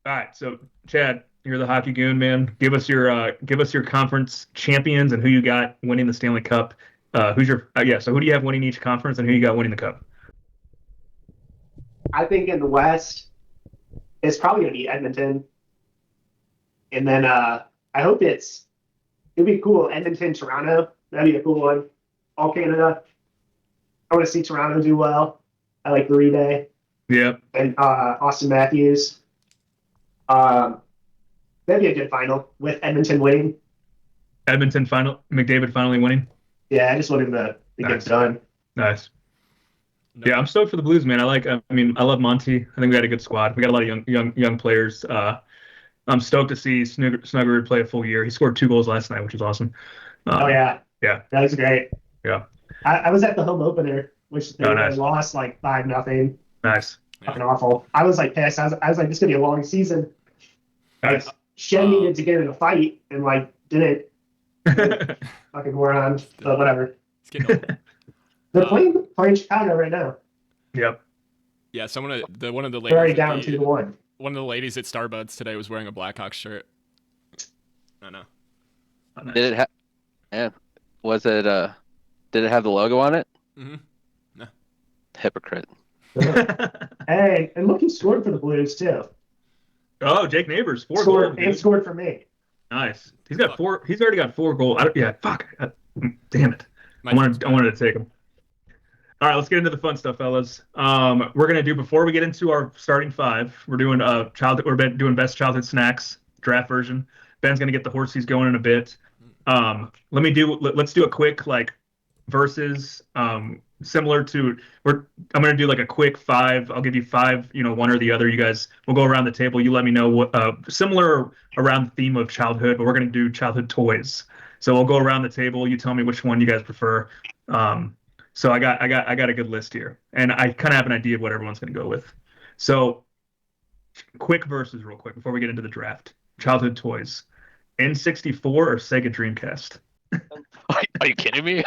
right. So Chad, you're the hockey goon, man. Give us your conference champions and who you got winning the Stanley Cup. So who do you have winning each conference and who you got winning the cup? I think in the West, it's probably going to be Edmonton. And then I hope it'd be cool. Edmonton, Toronto. That'd be a cool one. All Canada. I want to see Toronto do well. I like Berube. Yep. And Austin Matthews. That'd be a good final with Edmonton winning. Edmonton final. McDavid finally winning. Yeah, I just want him to get it done. Nice. Yeah, I'm stoked for the Blues, man. I love Monty. I think we got a good squad. We got a lot of young players. I'm stoked to see Snuggerud play a full year. He scored 2 goals last night, which is awesome. Yeah. Yeah. That was great. Yeah. I was at the home opener, which they lost like 5-0. Nice. Fucking awful. I was like pissed. I was like, this is gonna be a long season. Nice. Like, Shen needed to get in a fight and like didn't. Fucking moron. But whatever. They're playing Chicago right now. Yep. Yeah, one of the ladies. They're already down 2-1. One of the ladies at Starbucks today was wearing a Blackhawks shirt. I know. Did it have? Yeah. Was it? Did it have the logo on it? Mm-hmm. No. Hypocrite. Hey, and look, he scored for the Blues too. Oh, Jake Neighbors, 4 goals. And scored for me. Nice. He's got 4. He's already got 4 goals. Damn it. I wanted to take him. All right, let's get into the fun stuff, fellas. We're gonna do, before we get into our starting 5, we're doing best childhood snacks draft version. Ben's gonna get the horsies going in a bit. Let's do a quick versus similar to I'm gonna do like a quick 5. I'll give you 5, one or the other. You guys, we'll go around the table. You let me know what similar around the theme of childhood, but we're gonna do childhood toys. So we'll go around the table. You tell me which one you guys prefer. So I got a good list here, and I kind of have an idea of what everyone's going to go with. So, quick verses, real quick, before we get into the draft. Childhood toys: N64 or Sega Dreamcast? Are you kidding me?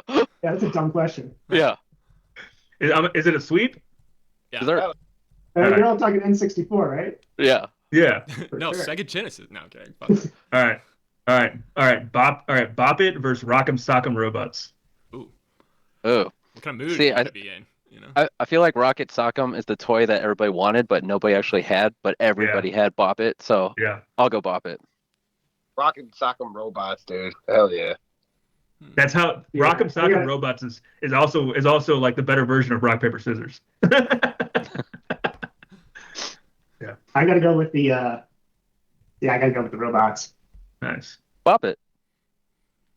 Yeah, that's a dumb question. Yeah. Is it a sweep? Yeah. You're all talking N64, right? Yeah. Yeah. No, sure. Sega Genesis. No, okay. All right. Bop It versus Rock'em Sock'em Robots. Ooh. Oh. What kind of mood you want to be in? I feel like Rocket Sock'em is the toy that everybody wanted, but nobody actually had. But everybody had Bop It, so yeah, I'll go Bop It. Rocket Sock'em Robots, dude. Hell yeah. That's how Rock'em Sock'em Robots is also like the better version of Rock Paper Scissors. Yeah. I gotta go with the robots. Nice. Bop It.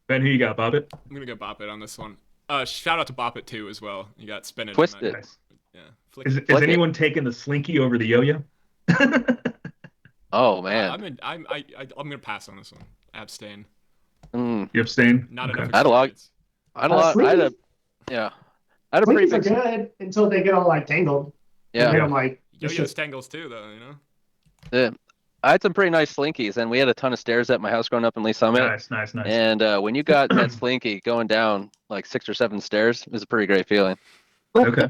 Ben, who you got? Bop It? I'm gonna go Bop It on this one. Shout out to Bop It too as well. You got Spin It. Twist It. Nice. Yeah. Is anyone taking the Slinky over the yo-yo? Oh man. I'm gonna pass on this one. Abstain. You abstain? Not okay. enough. I had a pretty big. Good until they get all tangled. Yeah. And I'm like, Yo-yo tangles too, though. Yeah. I had some pretty nice slinkies, and we had a ton of stairs at my house growing up in Lee Summit. Nice. And when you got that slinky going down like 6 or 7 stairs, it was a pretty great feeling. Okay.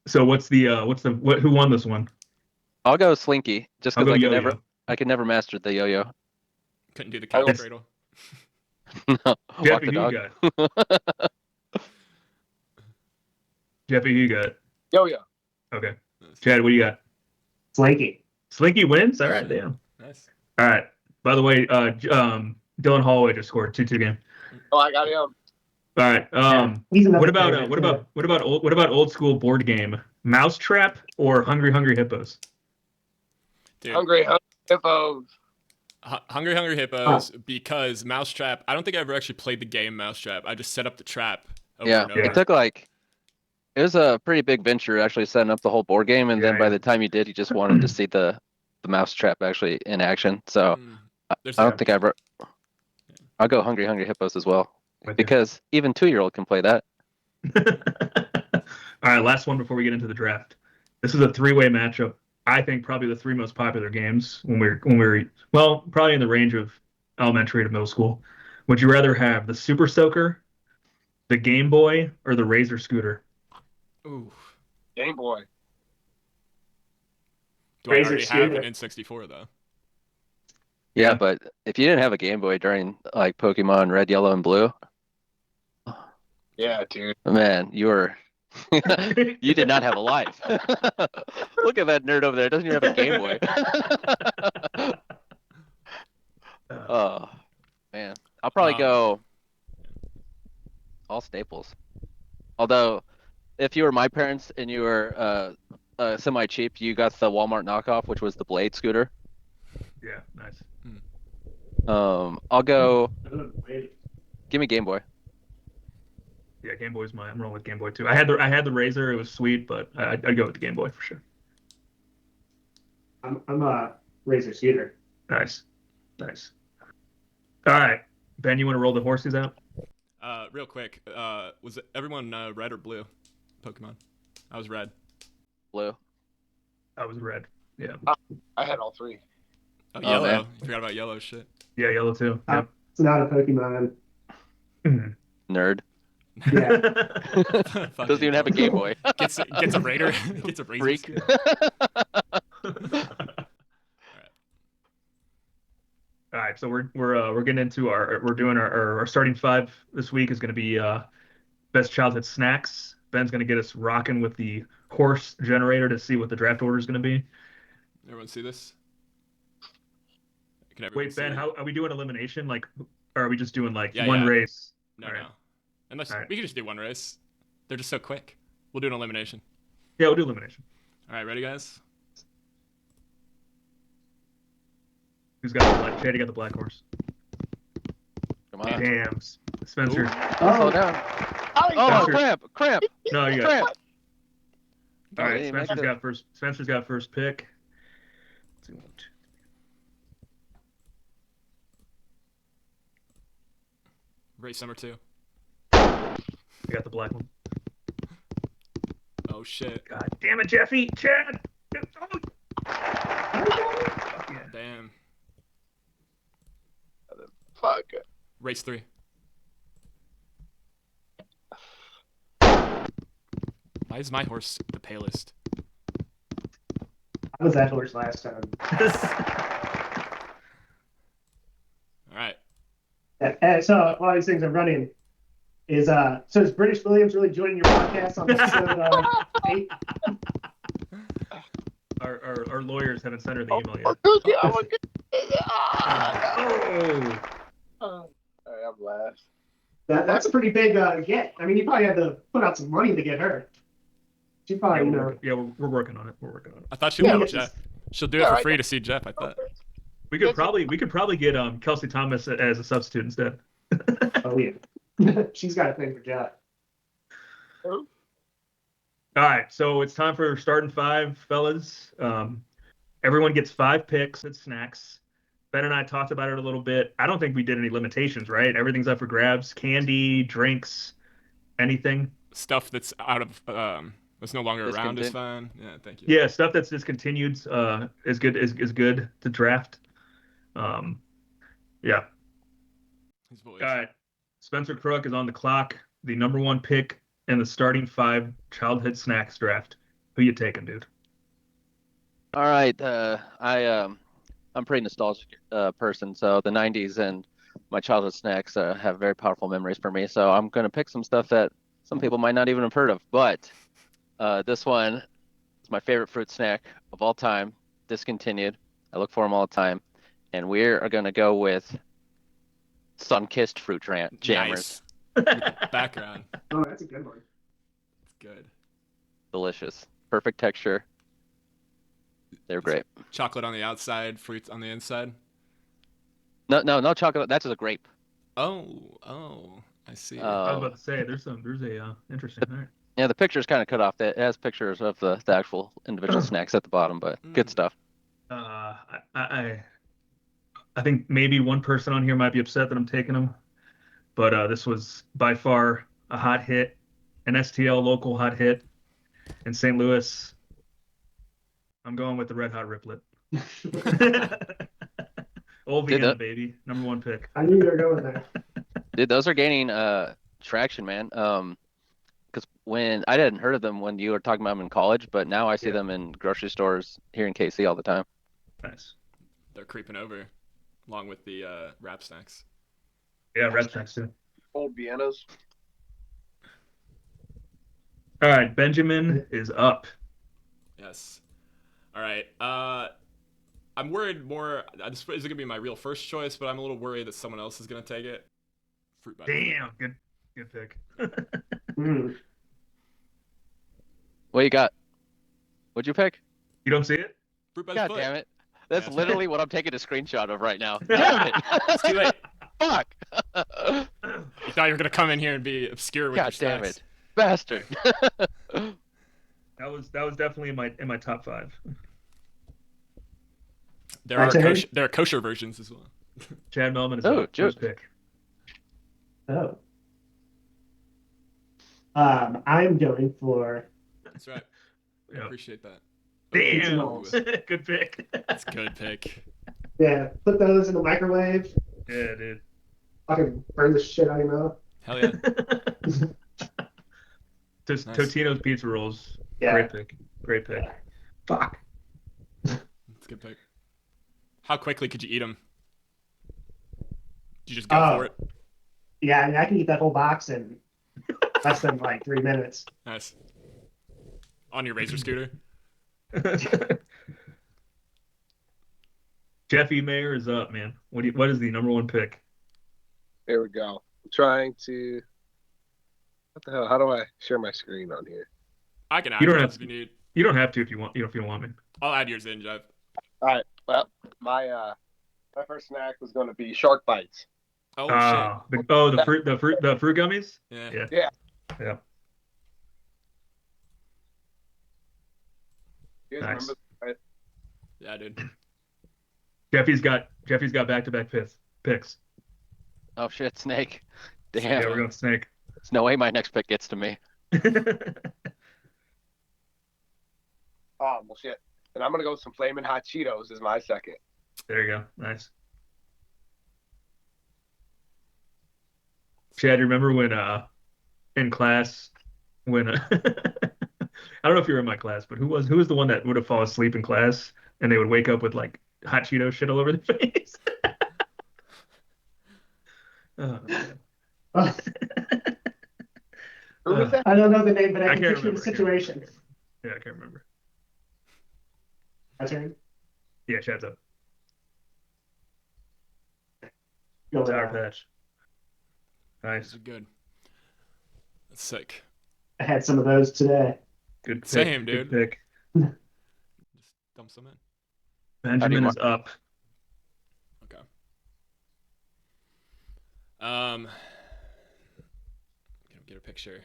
So who won this one? I'll go slinky, just I'll because go I could never master the yo-yo. Couldn't do the cow cradle. No, walk Jeffy, the who dog. you got? Jeffy, who you got? Yo-yo. Okay. Chad, what do you got? Slinky. Slinky wins? All right, damn. Nice. All right. By the way, Dylan Holloway just scored 2-2 game. Oh, I got him. All right. What about old school board game? Mousetrap or Hungry Hippos? Dude, Hungry Hippos. Hungry Hippos, because Mousetrap, I don't think I ever actually played the game Mousetrap. I just set up the trap over and over. It took it was a pretty big venture actually setting up the whole board game, and then by the time you did, you just wanted to see the Mousetrap actually in action. So I don't think I ever. I'll go Hungry Hippos as well, because even 2-year-old can play that. All right, last one before we get into the draft. This is a 3-way matchup. I think probably the 3 most popular games when we were probably in the range of elementary to middle school. Would you rather have the Super Soaker, the Game Boy, or the Razor Scooter? Ooh. Game Boy. Do I already have an N64 though? Yeah, but if you didn't have a Game Boy during like Pokemon Red, Yellow, and Blue, yeah, dude, man, you did not have a life. Look at that nerd over there. Doesn't even have a Game Boy. Oh, man. I'll probably go all Staples. Although, if you were my parents and you were semi-cheap, you got the Walmart knockoff, which was the Blade scooter. Yeah, nice. I'll go. Give me Game Boy. Yeah, Game Boy's mine. I'm rolling with Game Boy too. I had the Razor. It was sweet, but I'd go with the Game Boy for sure. I'm a Razor Scooter. Nice. All right, Ben, you want to roll the horses out? Real quick. Was everyone red or blue? Pokemon. I was red. Blue. I was red. Yeah. I had all 3. Oh, yellow. Man. Forgot about yellow. Shit. Yeah, yellow too. Yep. It's not a Pokemon. Nerd. Yeah. Doesn't even have a Game Boy. Gets a Raider. Gets a Razor. Freak. All right, so we're getting into our starting 5 this week is going to be best childhood snacks. Ben's going to get us rocking with the horse generator to see what the draft order is going to be. Everyone see this? Wait, Ben, how are we doing elimination? Like, or are we just doing one race? No. Unless we could just do one race. They're just so quick. We'll do an elimination. Yeah, we'll do elimination. All right, ready, guys? Who's got the black? Chad, you got the black horse. Come on. Damn, Spencer. Slow down. Cramp. No, you got cramp. All right, Spencer's got first pick. Race number 2. I got the black one. Oh shit! God damn it, Jeffy! Chad! Oh. Yeah. Damn. Fuck. Race 3. Why is my horse the palest? I was that horse last time. All right. Yeah, so a lot of these things I'm running is so is British Williams really joining your podcast on episode 8? Our lawyers haven't sent her the email yet. I'm last. That's a pretty big get. I mean, you probably had to put out some money to get her. She probably, we're working on it. I thought she would Jeff. She'll do it for free to see Jeff. I thought. We could probably get Kelsey Thomas as a substitute instead. Oh yeah. She's got a thing for Jeff. All right, so it's time for starting 5, fellas. Everyone gets 5 picks at snacks. Ben and I talked about it a little bit. I don't think we did any limitations, right? Everything's up for grabs. Candy, drinks, anything. Stuff that's out of What's no longer around is fine. Yeah, thank you. Yeah, stuff that's discontinued is good to draft. Yeah. His voice. All right. Spencer Crook is on the clock, the number 1 pick in the starting 5 childhood snacks draft. Who you taking, dude? All right. I'm a pretty nostalgic person, so the 90s and my childhood snacks have very powerful memories for me. So I'm going to pick some stuff that some people might not even have heard of. But this one is my favorite fruit snack of all time, discontinued. I look for them all the time. And we are going to go with sun-kissed fruit jammers. Nice. Background. Oh, that's a good one. It's good. Delicious. Perfect texture. They're great. Chocolate on the outside, fruits on the inside. No chocolate. That's a grape. Oh, I see. I was about to say there's a interesting there. Yeah, the picture's kind of cut off. It has pictures of the actual individual snacks at the bottom, but good stuff. I think maybe one person on here might be upset that I'm taking them, but this was by far a hot hit, an STL local hot hit in St. Louis. I'm going with the Red Hot Riplet. Old Vienna, baby. Number 1 pick. I knew you were going there. Dude, those are gaining traction, man. Because when I hadn't heard of them when you were talking about them in college, but now I see them in grocery stores here in KC all the time. Nice. They're creeping over, along with the wrap snacks. Yeah, wrap snacks too. Old Viennas. All right, Benjamin is up. Yes. All right. I'm worried more. This is gonna be my real first choice, but I'm a little worried that someone else is gonna take it. Fruit by Damn, good pick. What you got? What'd you pick? You don't see it? Fruit by God foot. damn it! That's literally what I'm taking a screenshot of right now. Damn it! It's too late. Fuck! You thought you were gonna come in here and be obscure with your God damn snacks. it, bastard! That was definitely in my top 5. There are kosher versions as well. Chad Mehlman is up. First pick. Oh. I'm going for. That's right. I appreciate that. Damn. Good pick. That's a good pick. Yeah, put those in the microwave. Yeah, dude. Fucking burn the shit out of your mouth. Hell yeah. Nice. Totino's pizza rolls. Yeah. Great pick. Fuck. That's a good pick. How quickly could you eat them? Did you just go for it? Yeah, I mean, I can eat that whole box in less than like 3 minutes. Nice. On your razor scooter? Jeffy Mayer is up, man. What is the number 1 pick? There we go. I'm trying to. What the hell? How do I share my screen on here? I can add yours if you need. You don't have to if you want. If you don't want me. I'll add yours in, Jeff. All right. Well, my first snack was going to be shark bites. Oh shit! The fruit gummies. Yeah. You guys Nice. remember? Right? Yeah, dude. Jeffy's got back-to-back picks. Oh shit, snake! Damn. Yeah, we're going snake. There's no way my next pick gets to me. Oh well, shit. And I'm gonna go with some Flamin' Hot Cheetos as my second. There you go. Nice. Chad, you remember when in class when I don't know if you were in my class, but who was the one that would have fallen asleep in class and they would wake up with like hot Cheeto shit all over their face? Who was that? I don't know the name, but I can't can picture the remember. situation. Yeah, I can't remember. My turn. Yeah, Chad's up. Go with Sour that. Patch. These Nice. are good. That's sick. I had some of those today. Good pick. Same, Good dude. pick. Just dump some in. Benjamin is up. Okay. Gonna get a picture.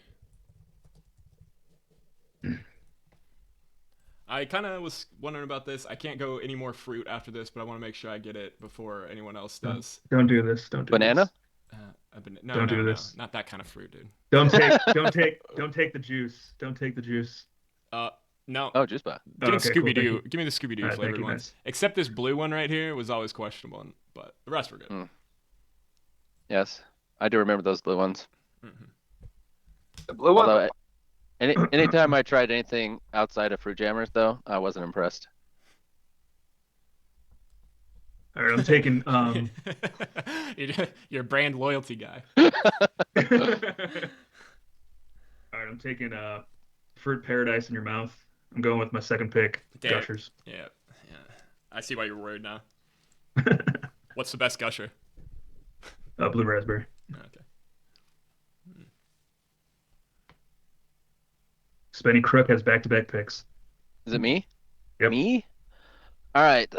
I kind of was wondering about this. I can't go any more fruit after this, but I want to make sure I get it before anyone else does. Don't do this. Don't do Banana? This. No, do this. not that kind of fruit, dude. Don't take the juice. Don't take the juice. No. Oh, juice bar. Give me okay, Scooby-Doo. cool, Give me the Scooby-Doo All right, flavored thank you, ones. guys. Except this blue one right here was always questionable, but the rest were good. Yes, I do remember those blue ones. Mm-hmm. The blue one. Although, anytime I tried anything outside of Fruit Jammers, though, I wasn't impressed. All right, I'm taking You're a brand loyalty guy. All right, I'm taking Fruit Paradise in your mouth. I'm going with my second pick, Damn. Gushers. Yeah. I see why you're worried now. What's the best Gusher? Blue raspberry. Okay. Spenny Crook has back-to-back picks. Is it me? Yep. Me? All right.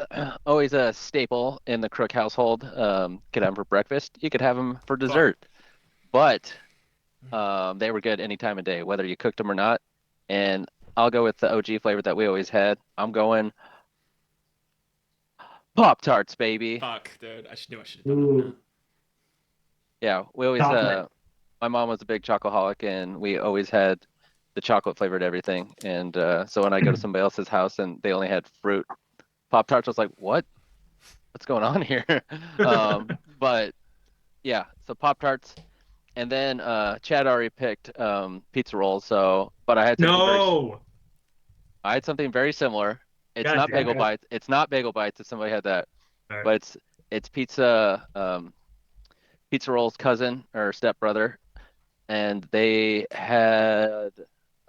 Always a staple in the Crook household. Could have them for breakfast. You could have them for dessert. But they were good any time of day, whether you cooked them or not. And I'll go with the OG flavor that we always had. I'm going Pop-Tarts, baby. Fuck, dude. I should have done it now. Yeah, we always my mom was a big chocoholic, and we always had the chocolate flavored everything. And so when I go to somebody else's house and they only had fruit Pop-Tarts, I was like, what's going on here? But yeah, so Pop-Tarts. And then Chad already picked pizza rolls, but I had something I had something very similar. It's not Bagel Bites. It's not Bagel Bites if somebody had that. Right. But it's pizza Rolls' cousin or stepbrother, and they had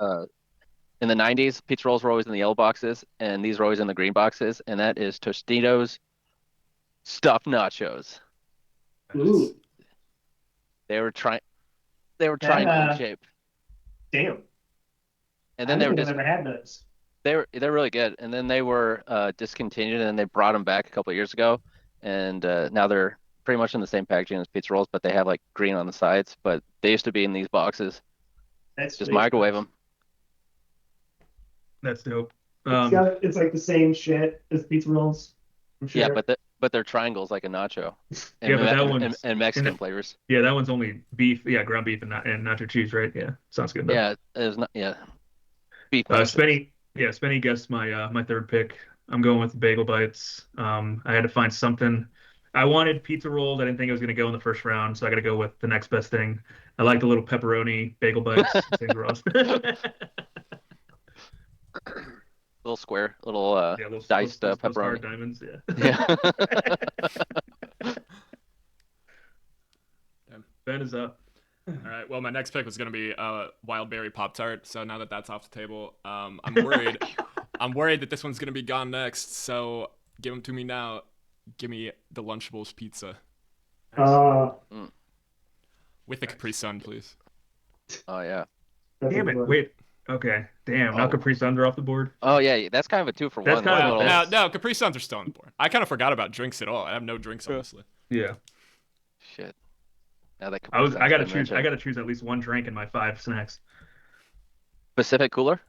in the 90s, Pizza Rolls were always in the yellow boxes, and these were always in the green boxes, and that is Tostitos stuffed nachos. Ooh. They were triangle shaped. Damn. And then they were never had those. They're really good. And then they were discontinued, and then they brought them back a couple of years ago, and now they're pretty much in the same packaging as Pizza Rolls, but they have like green on the sides. But they used to be in these boxes. That's just microwave them. That's dope. It's like the same shit as Pizza Rolls. I'm sure. Yeah, but they're triangles like a nacho. And, yeah, but that one's and Mexican flavors. Yeah, that one's only beef. Yeah, ground beef and nacho cheese, right? Yeah, sounds good. Though. Yeah, it's not. Yeah, beef. Spenny guessed my third pick. I'm going with Bagel Bites. I had to find something. I wanted pizza rolls. I didn't think it was going to go in the first round, so I got to go with the next best thing. I like the little pepperoni Bagel Bites. Little square, little diced pepperoni. Hard diamonds, yeah. Ben is up. All right. Well, my next pick was going to be wild berry Pop-Tart. So now that that's off the table, I'm worried. I'm worried that this one's going to be gone next. So give them to me now. Give me the Lunchables pizza. With the Capri Sun, please. Oh, yeah. Damn it. Wait. Okay. Damn. Now Capri Suns are off the board. Oh, yeah. That's kind of a 2-for-1. No, Capri Suns are still on the board. I kind of forgot about drinks at all. I have no drinks, honestly. Yeah. Shit. Now that I gotta choose at least one drink in my 5 snacks. Pacific Cooler?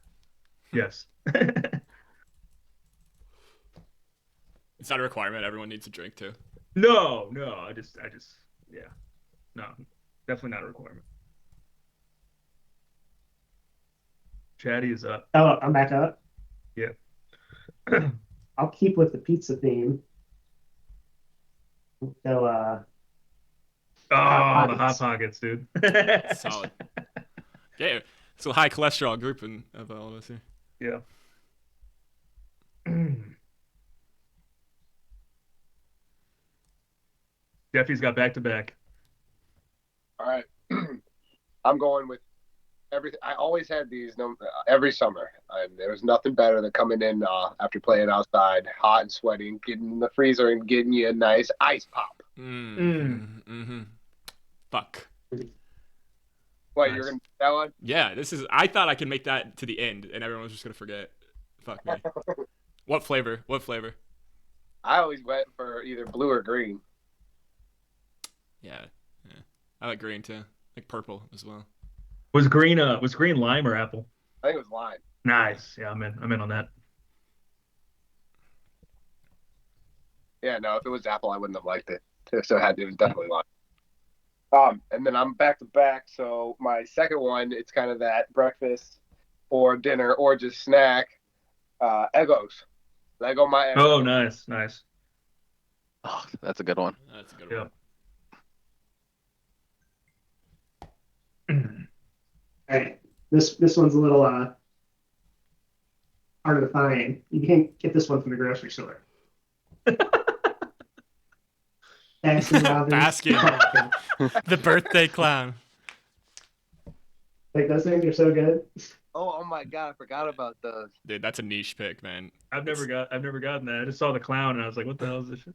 Yes. Is that a requirement? Everyone needs a drink too. No. I just yeah. No, definitely not a requirement. Chatty is up. Oh, I'm back up. Yeah. I'll keep with the pizza theme. So the Hot Pockets, dude. Solid. Yeah, it's a high cholesterol group of all of us here. Yeah. Jeffy's got back-to-back. All right. I'm going with everything. I always had these every summer. There was nothing better than coming in after playing outside, hot and sweaty, and getting in the freezer and getting you a nice ice pop. Fuck. What, you're going to that one? Yeah, I thought I could make that to the end, and everyone was just going to forget. Fuck me. What flavor? I always went for either blue or green. Yeah. I like green too. Like purple as well. Was green lime or apple? I think it was lime. Nice. Yeah, I'm in on that. Yeah, no, if it was apple, I wouldn't have liked it. So it was definitely lime. And then I'm back to back. So my second one, it's kind of that breakfast or dinner or just snack, Egos. Lego my Egos. Oh, nice. Oh, that's a good one. That's a good one. All right, this one's a little harder to find. You can't get this one from the grocery store. Baskin. The birthday clown. Like, those things are so good. Oh my god, I forgot about those. Dude, that's a niche pick, man. I've never gotten that. I just saw the clown and I was like, what the hell is this shit?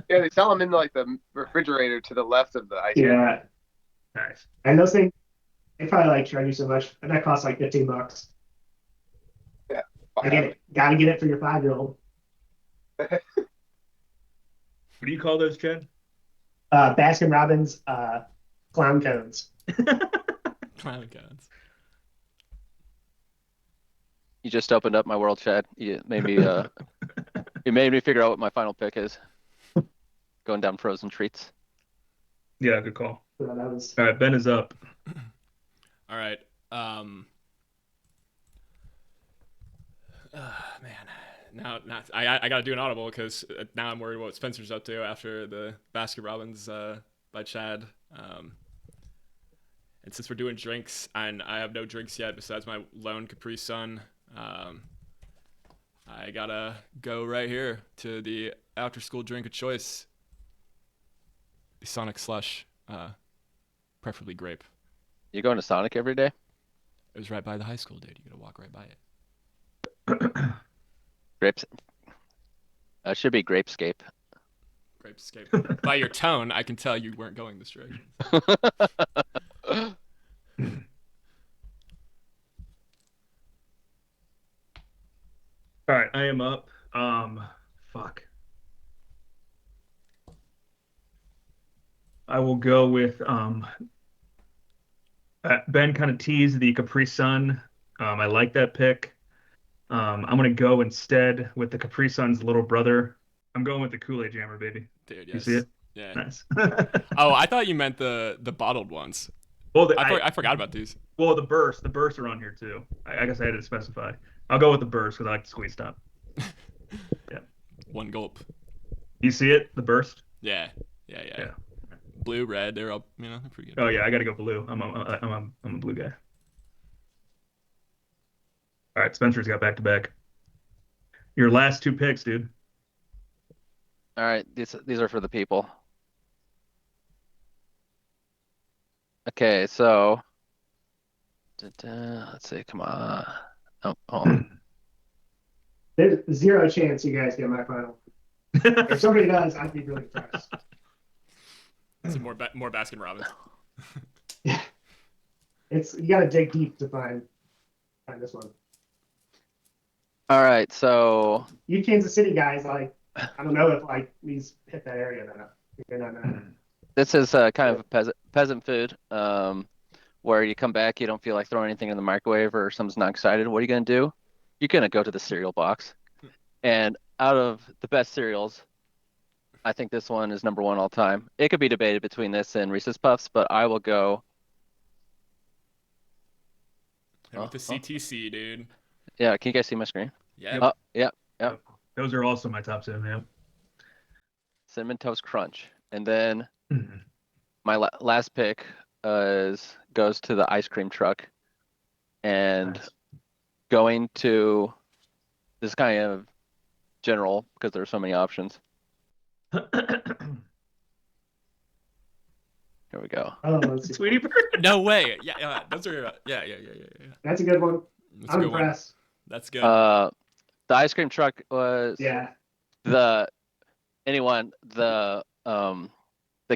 Yeah, they sell them in like the refrigerator to the left of the ice cream. Yeah. Nice. And those things, they probably like charge you so much, and that costs like $15. Yeah. I get it. Gotta get it for your 5-year-old. What do you call those, Chad? Baskin Robbins clown cones. Clown cones. You just opened up my world, Chad. You made me figure out what my final pick is. Going down frozen treats. Yeah, good call. So that was... All right, Ben is up. All right. Man. Now I got to do an audible because now I'm worried what Spencer's up to after the Baskin Robbins by Chad. And since we're doing drinks, and I have no drinks yet besides my lone Capri Sun, I gotta go right here to the after-school drink of choice. The Sonic Slush, preferably grape. You going to Sonic every day? It was right by the high school, dude. You gotta walk right by it. Grapes. Should be Grapescape. Grapescape. By your tone, I can tell you weren't going this direction. All right, I am up. Fuck. I will go with Ben kind of teased the Capri Sun. I like that pick. I'm gonna go instead with the Capri Sun's little brother. I'm going with the Kool-Aid Jammer, baby. Dude, yes. You see it? Yeah. Nice. Oh, I thought you meant the bottled ones. Well, I forgot about these. Well, the bursts are on here too. I guess I had to specify. I'll go with the burst because I like the squeeze top. Yeah. One gulp. You see it? The burst? Yeah. Blue, red, they're all, they're pretty good. Oh yeah, I gotta go blue. I'm a blue guy. All right, Spencer's got back to back. Your last two picks, dude. All right, these are for the people. Okay, so let's see. Come on. Oh. There's zero chance you guys get my final. If somebody does, I'd be really impressed. It's more Baskin Robbins. Yeah, you got to dig deep to find this one. All right, so You Kansas City guys, like, I don't know if these hit that area enough. You're not. this is kind of a peasant food, where you come back, you don't feel like throwing anything in the microwave, or someone's not excited. What are you gonna do? You're gonna go to the cereal box, and out of the best cereals, I think this one is number one all time. It could be debated between this and Reese's Puffs, but I will go. With the CTC, dude. Yeah, can you guys see my screen? Yeah. Yeah. Those are also my top 7. Yeah. Cinnamon Toast Crunch, and then my last pick goes to the ice cream truck, and Nice. going to this kind of general because there are so many options. Here we go. Oh, let's see. Sweetie Bird. No way. Yeah. Those are. Yeah. That's a good one. That's a I'm good one. impressed. That's good. The ice cream truck was the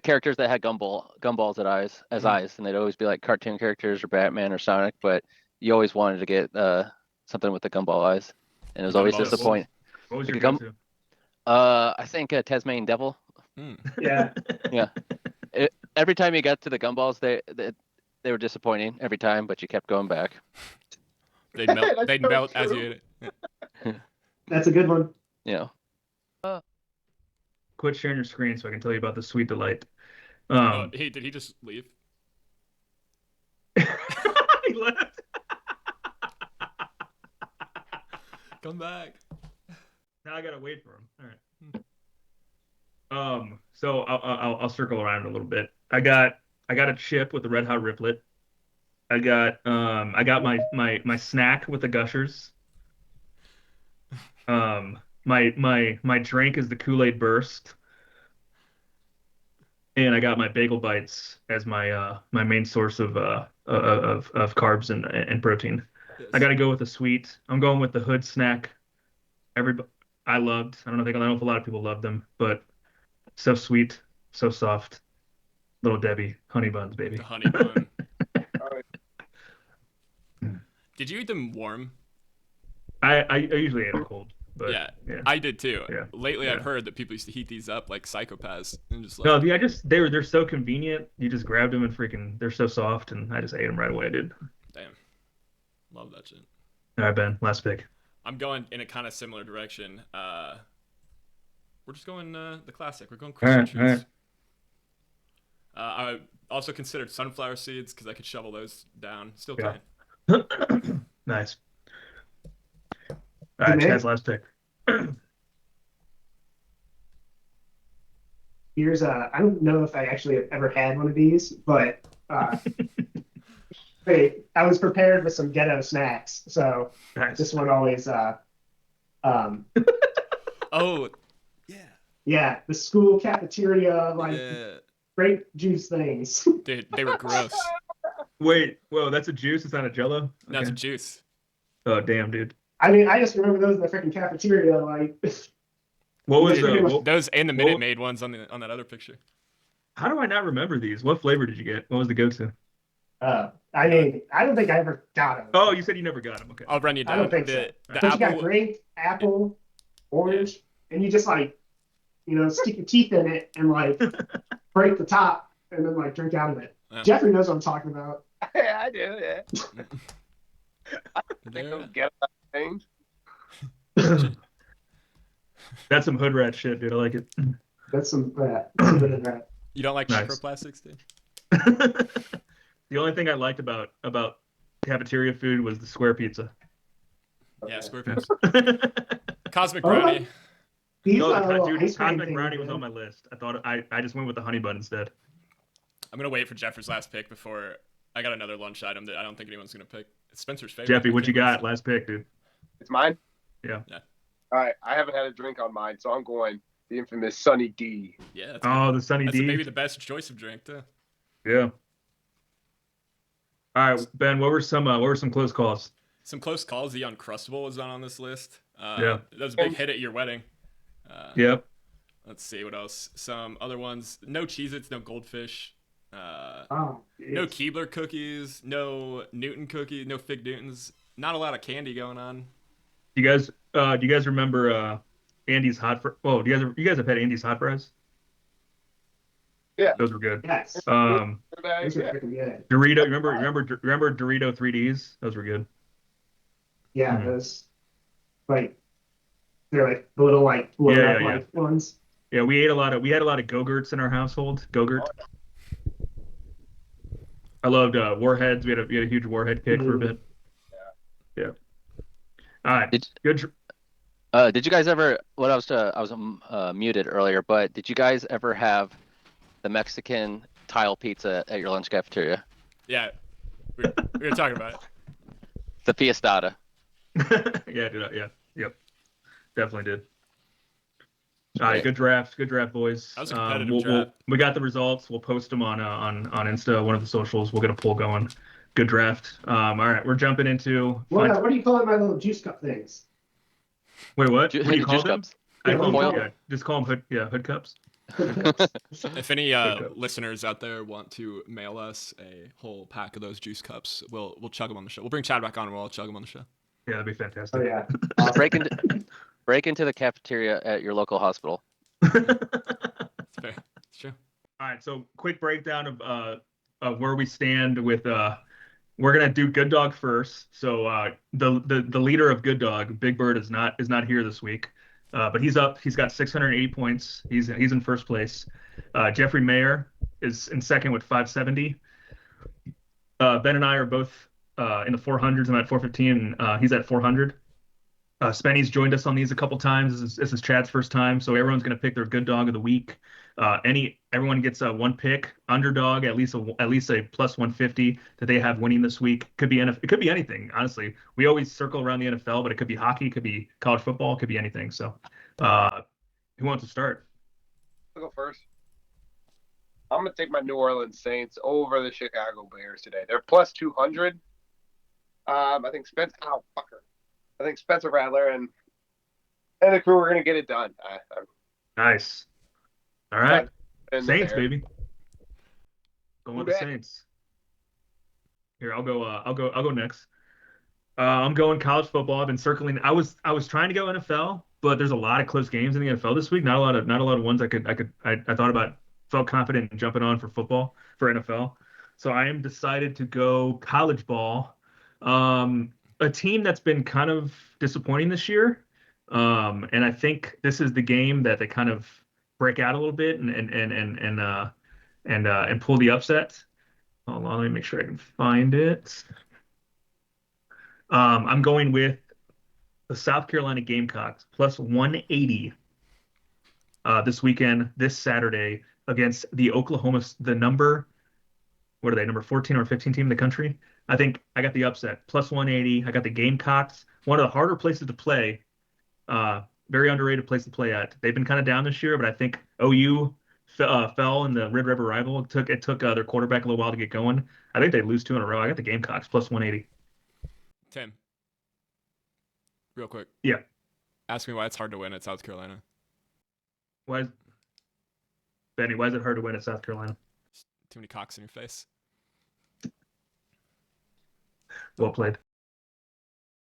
characters that had gumballs as eyes, and they'd always be like cartoon characters or Batman or Sonic, but you always wanted to get something with the gumball eyes, and it was always Gumballs. disappointing. What was your Gum- go-to? I think Tasmanian Devil. Yeah. Yeah. Every time you got to the gumballs, they were disappointing every time, but you kept going back. They'd melt. They'd so melt as true. you ate it. That's a good one. Yeah. Quit sharing your screen so I can tell you about the sweet delight. Hey, did he just leave? He left. Come back. Now I gotta wait for him. All right. So I'll circle around a little bit. I got a chip with the Red Hot Riplet. I got my snack with the Gushers. My drink is the Kool-Aid Burst. And I got my bagel bites as my main source of carbs and protein. Yes. I got to go with the sweet. I'm going with the Hood snack. Everybody, I loved. I don't know if a lot of people loved them, but so sweet, so soft. Little Debbie honey buns, baby. The honey bun. Did you eat them warm? I usually ate them cold. But, yeah, I did too. Yeah. Lately, I've heard that people used to heat these up like psychopaths and just like. No, they're so convenient. You just grabbed them and they're so soft, and I just ate them right away, dude. Damn, love that shit. All right, Ben, last pick. I'm going in a kind of similar direction. We're just going the classic. We're going Christmas trees. I also considered sunflower seeds because I could shovel those down. Still can. Nice. All right, Chad's last pick. Here's I don't know if I actually have ever had one of these, but I was prepared with some ghetto snacks, so nice. This one always oh yeah, the school cafeteria grape juice things. Dude, they were gross. Wait, whoa, that's a juice? It's not a Jello? No, it's a juice. Oh, damn, dude. I mean, I just remember those in the freaking cafeteria. Like, what was those and the Minute Maid ones on that other picture? How do I not remember these? What flavor did you get? What was the go-to? I mean, I don't think I ever got them. Oh, you said you never got them. Okay. I'll run you down. I don't think so. But you got grape, apple, orange, and you just stick your teeth in it and break the top and then drink out of it. Yeah. Jeffrey knows what I'm talking about. Yeah, I do. Yeah. I don't get that things. That's some hood rat shit, dude. I like it. That's some hood rat. You don't like microplastics, dude? The only thing I liked about cafeteria food was the square pizza. Yeah, square pizza. Cosmic brownie. Cosmic brownie was on my list. I just went with the honey bun instead. I'm gonna wait for Jeffrey's last pick before I got another lunch item that I don't think anyone's gonna pick. It's Spencer's favorite. Jeffy, what you got? Last pick, dude. It's mine? Yeah. All right, I haven't had a drink on mine, so I'm going the infamous Sunny D. Yeah. The Sunny D. That's maybe the best choice of drink too. Yeah. All right, Ben. What were some close calls? Some close calls. The Uncrustable was not on this list. Yeah. That was a big hit at your wedding. Yep. Let's see what else. Some other ones. No Cheez-Its, no Goldfish. No Keebler cookies, no Newton cookies, no Fig Newtons. Not a lot of candy going on. Do you guys remember Andy's hot fries? Oh, you guys have had Andy's hot fries? Yeah, those were good. Yes. Dorito. Remember Dorito 3Ds? Those were good. Yeah, those they're the little ones. Yeah, we had a lot of Go-Gurts in our household. Go-Gurt. I loved Warheads. We had a huge Warhead kick for a bit. Yeah. All right. Did you guys ever? I was muted earlier, but did you guys ever have the Mexican tile pizza at your lunch cafeteria? Yeah, we were talking about it. The Fiestada. Yeah, dude. Yeah. Yep. Definitely did. All right, good draft, boys. That was a competitive draft. We got the results. We'll post them on Insta, one of the socials. We'll get a poll going. Good draft. All right, we're jumping into. What do you call my little juice cup things? Wait, what? What do you call them? Cups? Just call them hood cups. If any listeners out there want to mail us a whole pack of those juice cups, we'll chug them on the show. We'll bring Chad back on and we'll all chug them on the show. Yeah, that'd be fantastic. Oh yeah. Break into the cafeteria at your local hospital. It's fair. It's true. All right, so quick breakdown of where we stand with we're gonna do Good Dog first. So the leader of Good Dog, Big Bird, is not here this week, but he's up. He's got 680 points. He's in first place. Jeffrey Mayer is in second with 570. Ben and I are both in the 400s. I'm at 415. And, he's at 400. Spenny's joined us on these a couple times. This is Chad's first time, so everyone's going to pick their good dog of the week. Everyone gets one pick. Underdog at least a plus 150 that they have winning this week. It could be anything. Honestly, we always circle around the NFL, but it could be hockey, it could be college football, it could be anything. So, who wants to start? I'll go first. I'm going to take my New Orleans Saints over the Chicago Bears today. They're plus 200. I think Spencer Rattler and the crew are going to get it done. Nice. All right. Saints, there. baby. Going with the Saints. Here, I'll go next. I'm going college football. I've been circling. I was trying to go NFL, but there's a lot of close games in the NFL this week. Not a lot of ones I thought about. Felt confident in jumping on for NFL. So I am decided to go college ball. A team that's been kind of disappointing this year. And I think this is the game that they kind of break out a little bit and pull the upset. Hold on, let me make sure I can find it. I'm going with the South Carolina Gamecocks plus 180 this weekend, this Saturday, against the number 14 or 15 team in the country. I think I got the upset, plus 180. I got the Gamecocks, one of the harder places to play. Very underrated place to play at. They've been kind of down this year, but I think OU fell in the Red River Rival. It took their quarterback a little while to get going. I think they lose 2 in a row. I got the Gamecocks plus 180. Tim, real quick. Yeah. Ask me why it's hard to win at South Carolina. Benny, why is it hard to win at South Carolina? Too many cocks in your face. Well played.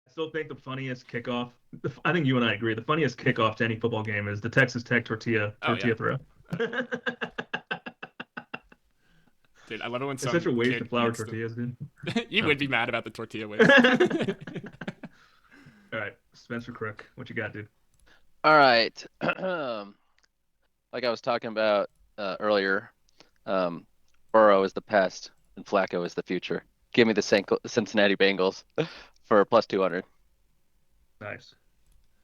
I still think the funniest kickoff, I think you and I agree, the funniest kickoff to any football game is the Texas Tech tortilla throw. Dude, I love it when it's such a waste of flour tortillas, dude. You would be mad about the tortilla waste. All right, Spencer Crook, what you got, dude? All right. Like I was talking about earlier, Burrow is the past and Flacco is the future. Give me the Cincinnati Bengals for plus 200. Nice.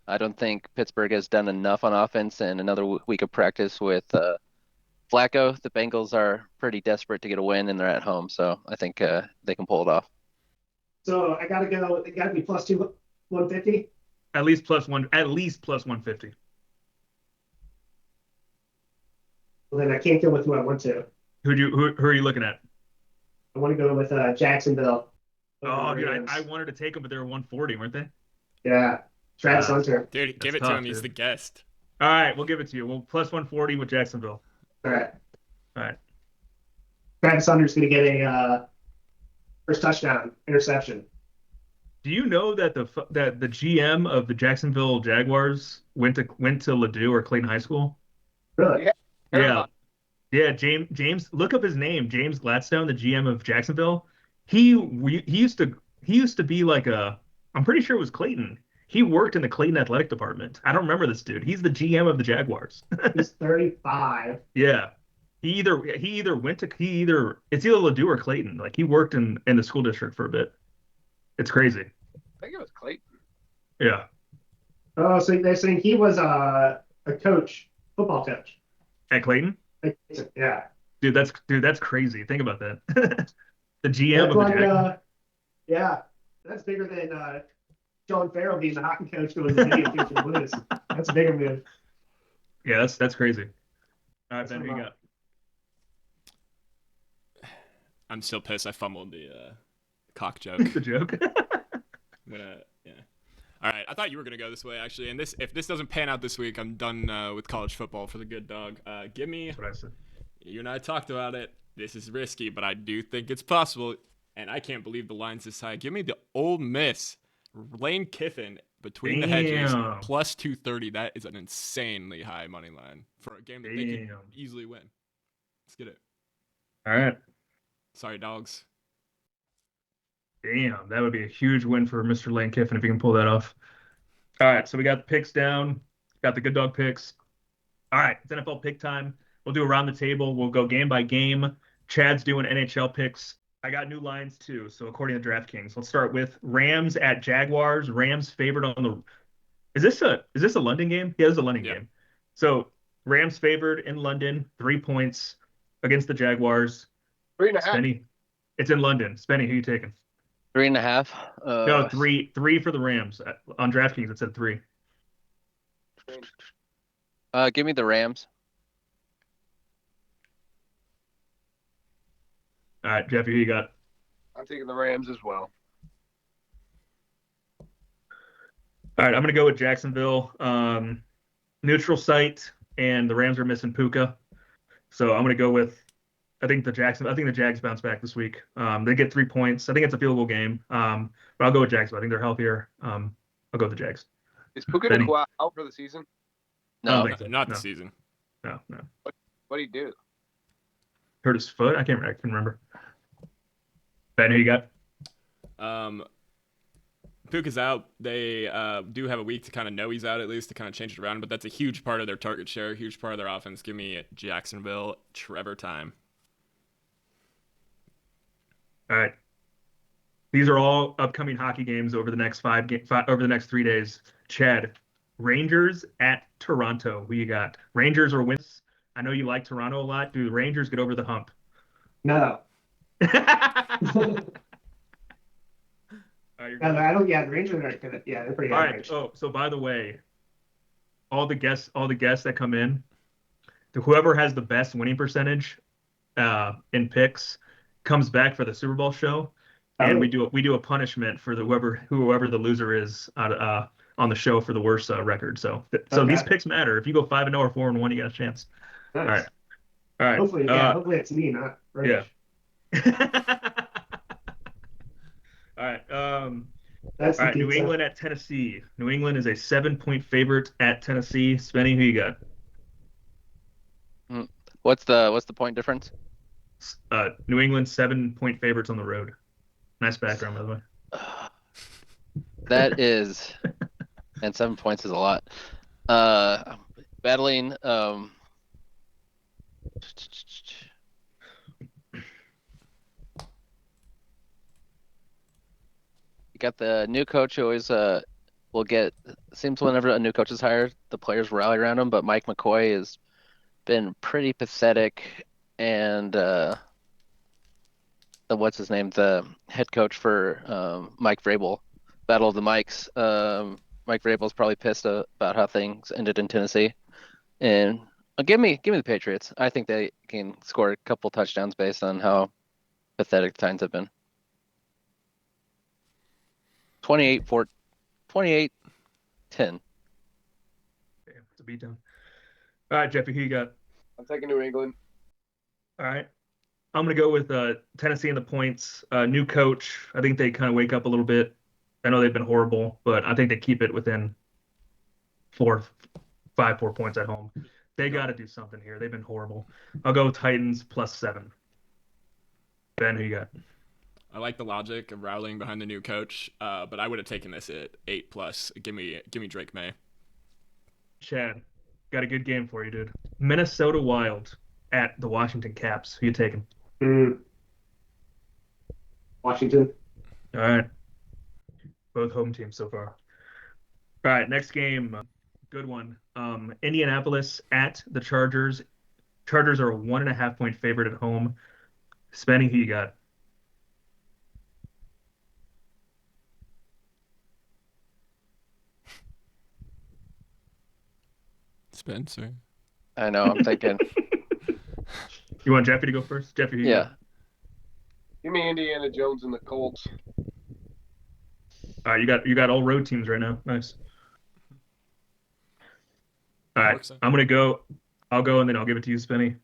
I don't think Pittsburgh has done enough on offense in another week of practice with Flacco. The Bengals are pretty desperate to get a win, and they're at home, so I think they can pull it off. So I gotta go. It gotta be plus 150. At least plus 150. Well, then I can't go with who I want to. Who are you looking at? I want to go with Jacksonville. Oh, dude, I wanted to take them, but they were 140, weren't they? Yeah, Travis Hunter. Dude, give it to him. Dude. He's the guest. All right, we'll give it to you. Well, plus 140 with Jacksonville. All right. Travis Hunter's going to get a first touchdown, interception. Do you know that the GM of the Jacksonville Jaguars went to Ladue or Clayton High School? Really? Yeah. James. Look up his name, James Gladstone, the GM of Jacksonville. He used to be like I'm pretty sure it was Clayton. He worked in the Clayton athletic department. I don't remember this dude. He's the GM of the Jaguars. He's 35. Yeah. It's either Ladue or Clayton. Like he worked in the school district for a bit. It's crazy. I think it was Clayton. Yeah. Oh, so they're saying he was a football coach at Clayton? Yeah. Dude, that's crazy. Think about that. The GM of the Jaguars. Yeah, that's bigger than John Farrell being the hockey coach going to the media teacher Blues. That's a bigger move. Yeah, that's crazy. All right, Ben, who you got? I'm still pissed. I fumbled the cock joke. The joke. Yeah. All right, I thought you were gonna go this way actually, and if this doesn't pan out this week, I'm done with college football for the good dog. Give me. That's what I said. You and I talked about it. This is risky, but I do think it's possible, and I can't believe the line's this high. Give me the Ole Miss, Lane Kiffin between the hedges, plus 230. That is an insanely high money line for a game that they can easily win. Let's get it. All right. Sorry, dogs. Damn, that would be a huge win for Mr. Lane Kiffin if he can pull that off. All right, so we got the picks down. Got the good dog picks. All right, it's NFL pick time. We'll do around the table. We'll go game by game. Chad's doing NHL picks. I got new lines too, so according to DraftKings. Let's start with Rams at Jaguars. Rams favored on Is this a London game? Yeah, this is a London Yeah. game. So Rams favored in London, 3 points against the Jaguars. 3.5. Spenny, it's in London. Spenny, who you taking? 3.5. No, three for the Rams. On DraftKings, it said 3. Give me the Rams. All right, Jeffy, who you got? I'm taking the Rams as well. All right, I'm gonna go with Jacksonville. Neutral site, and the Rams are missing Puka, so I'm gonna go with. I think the Jags bounce back this week. They get 3 points. I think it's a field goal game. But I'll go with Jags. I think they're healthier. I'll go with the Jags. Is Puka Benny. Nacua out for the season? I don't No. think so. Not No. the season. No. What do you do? Hurt his foot. I can remember. Ben, who you got? Puka's out. They do have a week to kind of know he's out, at least to kind of change it around, but that's a huge part of their target share, a huge part of their offense. Give me Jacksonville, Trevor time. All right. These are all upcoming hockey games over the next over the next 3 days. Chad, Rangers at Toronto. Who you got? Rangers or wins? I know you like Toronto a lot. Do the Rangers get over the hump? No. No, I don't. Yeah, the Rangers are gonna. Yeah, they're pretty All average. right. Oh, so by the way, all the guests that come in, whoever has the best winning percentage in picks comes back for the Super Bowl show, and we do a punishment for whoever the loser is on the show for the worst record. So these picks matter. If you go 5-0 or 4-1, you got a chance. Nice. All right. Hopefully it's me, not Rich. Yeah. All right. That's all right. New England at Tennessee. New England is a 7-point favorite at Tennessee. Spenny, who you got? What's the point difference? New England 7-point favorites on the road. Nice background, by the way. That is, and 7 points is a lot. Battling. You got the new coach who always will get. Seems whenever a new coach is hired, the players rally around him. But Mike McCoy has been pretty pathetic, and what's his name, the head coach for Mike Vrabel, Battle of the Mikes. Mike Vrabel's probably pissed about how things ended in Tennessee, and give me the Patriots. I think they can score a couple touchdowns based on how pathetic the Titans have been. 28-10. Damn, it's a beatdown. All right, Jeffy, who you got? I'm taking New England. All right. I'm going to go with Tennessee in the points. New coach. I think they kind of wake up a little bit. I know they've been horrible, but I think they keep it within 4 points at home. They got to do something here. They've been horrible. I'll go Titans +7. Ben, who you got? I like the logic of rallying behind the new coach, but I would have taken this at 8+. Give me Drake May. Chad, got a good game for you, dude. Minnesota Wild at the Washington Caps. Who you taking? Washington. All right. Both home teams so far. All right, next game. Good one. Indianapolis at the Chargers. Chargers are a 1.5-point favorite at home. Spenny, who you got? Spencer. I know. I'm thinking. You want Jeffy to go first? Jeffy, who you got? Give me Indiana Jones and the Colts. All right, you got all road teams right now. Nice. All right, I'm gonna go. I'll go and then I'll give it to you, Spenny.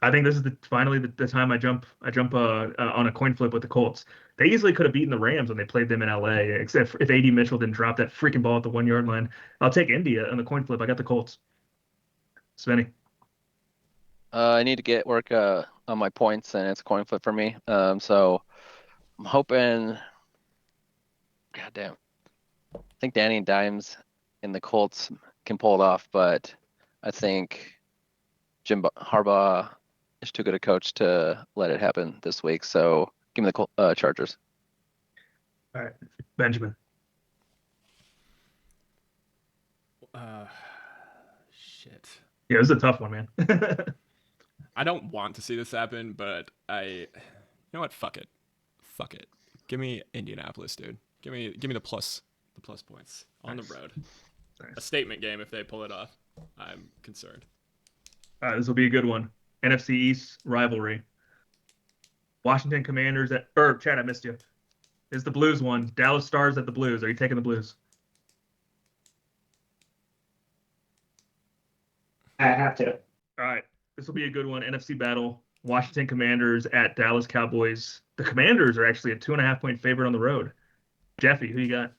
I think this is finally the time I jump on a coin flip with the Colts. They easily could have beaten the Rams when they played them in LA, except if AD Mitchell didn't drop that freaking ball at the 1-yard line. I'll take India on the coin flip. I got the Colts. Spenny. I need to get work on my points, and it's a coin flip for me. So I'm hoping. Goddamn. I think Danny Dimes and the Colts can pull it off, but I think Jim Harbaugh is too good a coach to let it happen this week. So give me the Chargers. All right, Benjamin. Shit. Yeah, it was a tough one, man. I don't want to see this happen, but you know what? Fuck it. Give me Indianapolis, dude. Give me the plus points on the road. Nice. A statement game if they pull it off. I'm concerned. All right, this will be a good one. NFC East rivalry. Washington Commanders Chad, I missed you. Is the Blues one? Dallas Stars at the Blues. Are you taking the Blues? I have to. All right, this will be a good one. NFC battle. Washington Commanders at Dallas Cowboys. The Commanders are actually a 2.5-point favorite on the road. Jeffy, who you got?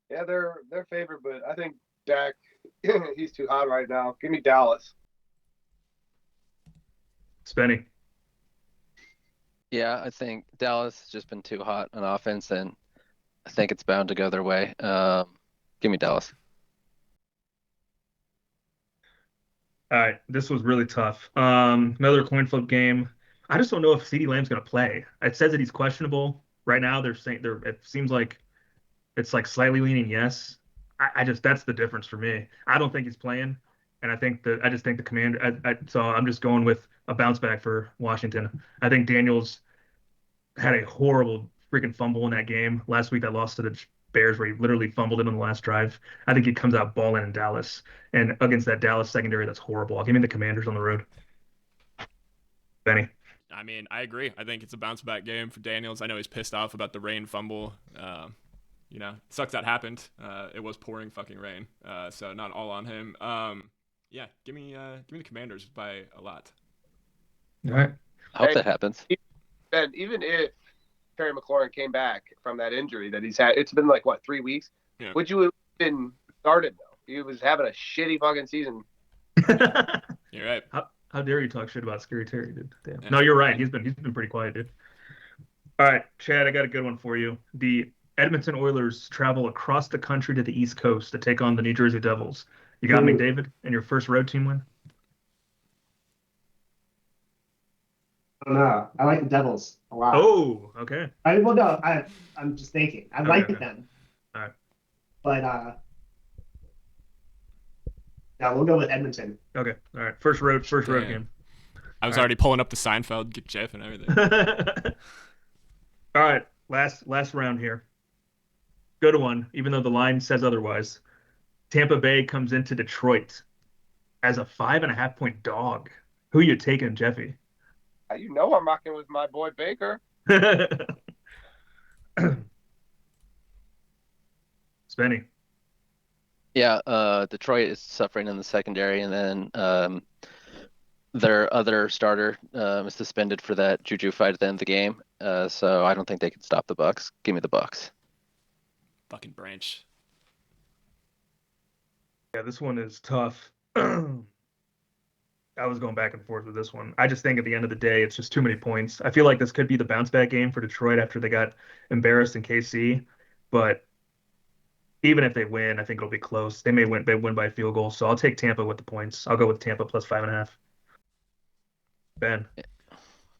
Yeah, they're favorite, but I think Dak, he's too hot right now. Give me Dallas. Spenny. Yeah, I think Dallas has just been too hot on offense, and I think it's bound to go their way. Give me Dallas. All right, this was really tough. Another coin flip game. I just don't know if CeeDee Lamb's going to play. It says that he's questionable. Right now, they're saying it seems like it's like slightly leaning yes. I just that's the difference for me. I don't think he's playing, and I just think the Commander. So I'm just going with a bounce back for Washington. I think Daniels had a horrible freaking fumble in that game last week that lost to the Bears, where he literally fumbled it on the last drive. I think he comes out balling in Dallas, and against that Dallas secondary, that's horrible. I'll give me the Commanders on the road. Benny. I mean, I agree. I think it's a bounce back game for Daniels. I know he's pissed off about the rain fumble. You know, sucks that happened. It was pouring fucking rain, so not all on him. Yeah, give me the Commanders by a lot. All right. I hope that happens. And even if Terry McLaurin came back from that injury that he's had, it's been like, what, 3 weeks? Yeah. Would you have been started, though? He was having a shitty fucking season. You're right. How dare you talk shit about Scary Terry, dude? Damn. Yeah. No, you're right. He's been pretty quiet, dude. All right, Chad, I got a good one for you. The Edmonton Oilers travel across the country to the East Coast to take on the New Jersey Devils. You got me, David, and your first road team win? I don't know. I like the Devils a lot. Oh, okay. I'm just thinking. I like them. All right. But yeah, we'll go with Edmonton. Okay. All right. First road game. I was already pulling up the Seinfeld, get Jeff and everything. All right. Last round here. Good one, even though the line says otherwise. Tampa Bay comes into Detroit as a 5.5-point dog. Who you taking, Jeffy? You know I'm rocking with my boy Baker. Spenny. Yeah, Detroit is suffering in the secondary, and then their other starter is suspended for that juju fight at the end of the game. So I don't think they can stop the Bucks. Give me the Bucks. Fucking Branch. Yeah, this one is tough. I was going back and forth with this one. I just think at the end of the day, it's just too many points. I feel like this could be the bounce back game for Detroit after they got embarrassed in KC. But even if they win, I think it'll be close. They may win by a field goal. So I'll take Tampa with the points. I'll go with Tampa plus 5.5. Ben. I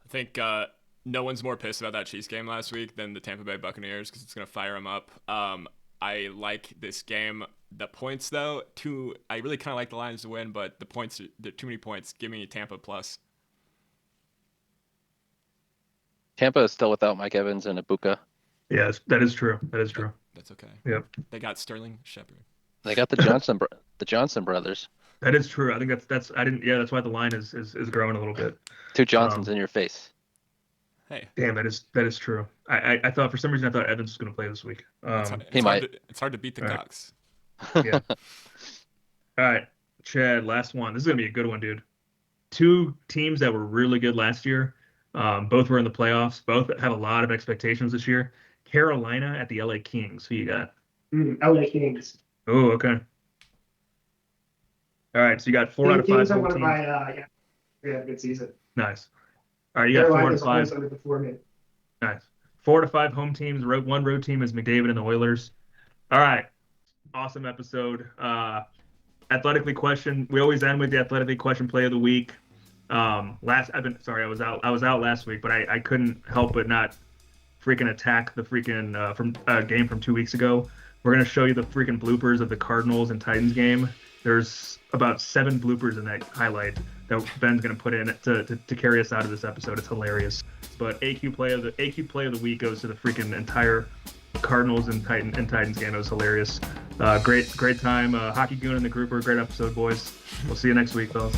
think no one's more pissed about that Chiefs game last week than the Tampa Bay Buccaneers because it's going to fire them up. I like this game. The points, though, I really kind of like the Lions to win, but the points, there are too many points. Give me Tampa plus. Tampa is still without Mike Evans and Ibuka. Yes, that is true. That's okay. Yep. They got Sterling Shepard. They got the Johnson brothers. That is true. I think that's why the line is growing a little bit. Two Johnsons in your face. Hey. Damn, that is true. I thought for some reason Evans was going to play this week. It's hard to beat the Cox. Yeah. All right, Chad, last one. This is going to be a good one, dude. Two teams that were really good last year. Both were in the playoffs. Both have a lot of expectations this year. Carolina at the LA Kings. Who you got? LA Kings. Oh, okay. All right, so you got 4 out of 5 Kings are home one of teams. my we had a good season. Nice. All right, you got 4 out of 5. Underperforming. Nice. 4 out of 5 home teams. One road team is McDavid and the Oilers. All right. Awesome episode. Athletically question. We always end with the athletically question play of the week. I was out last week, but I couldn't help but not freaking attack the freaking game from 2 weeks ago. We're gonna show you the freaking bloopers of the Cardinals and Titans game, There's about 7 bloopers in that highlight that Ben's gonna put in to carry us out of this episode. It's hilarious. But AQ play of the week goes to the freaking entire Cardinals and Titans game. It was hilarious. Great time. Hockey Goon and the group were a great episode, boys. We'll see you next week, fellas.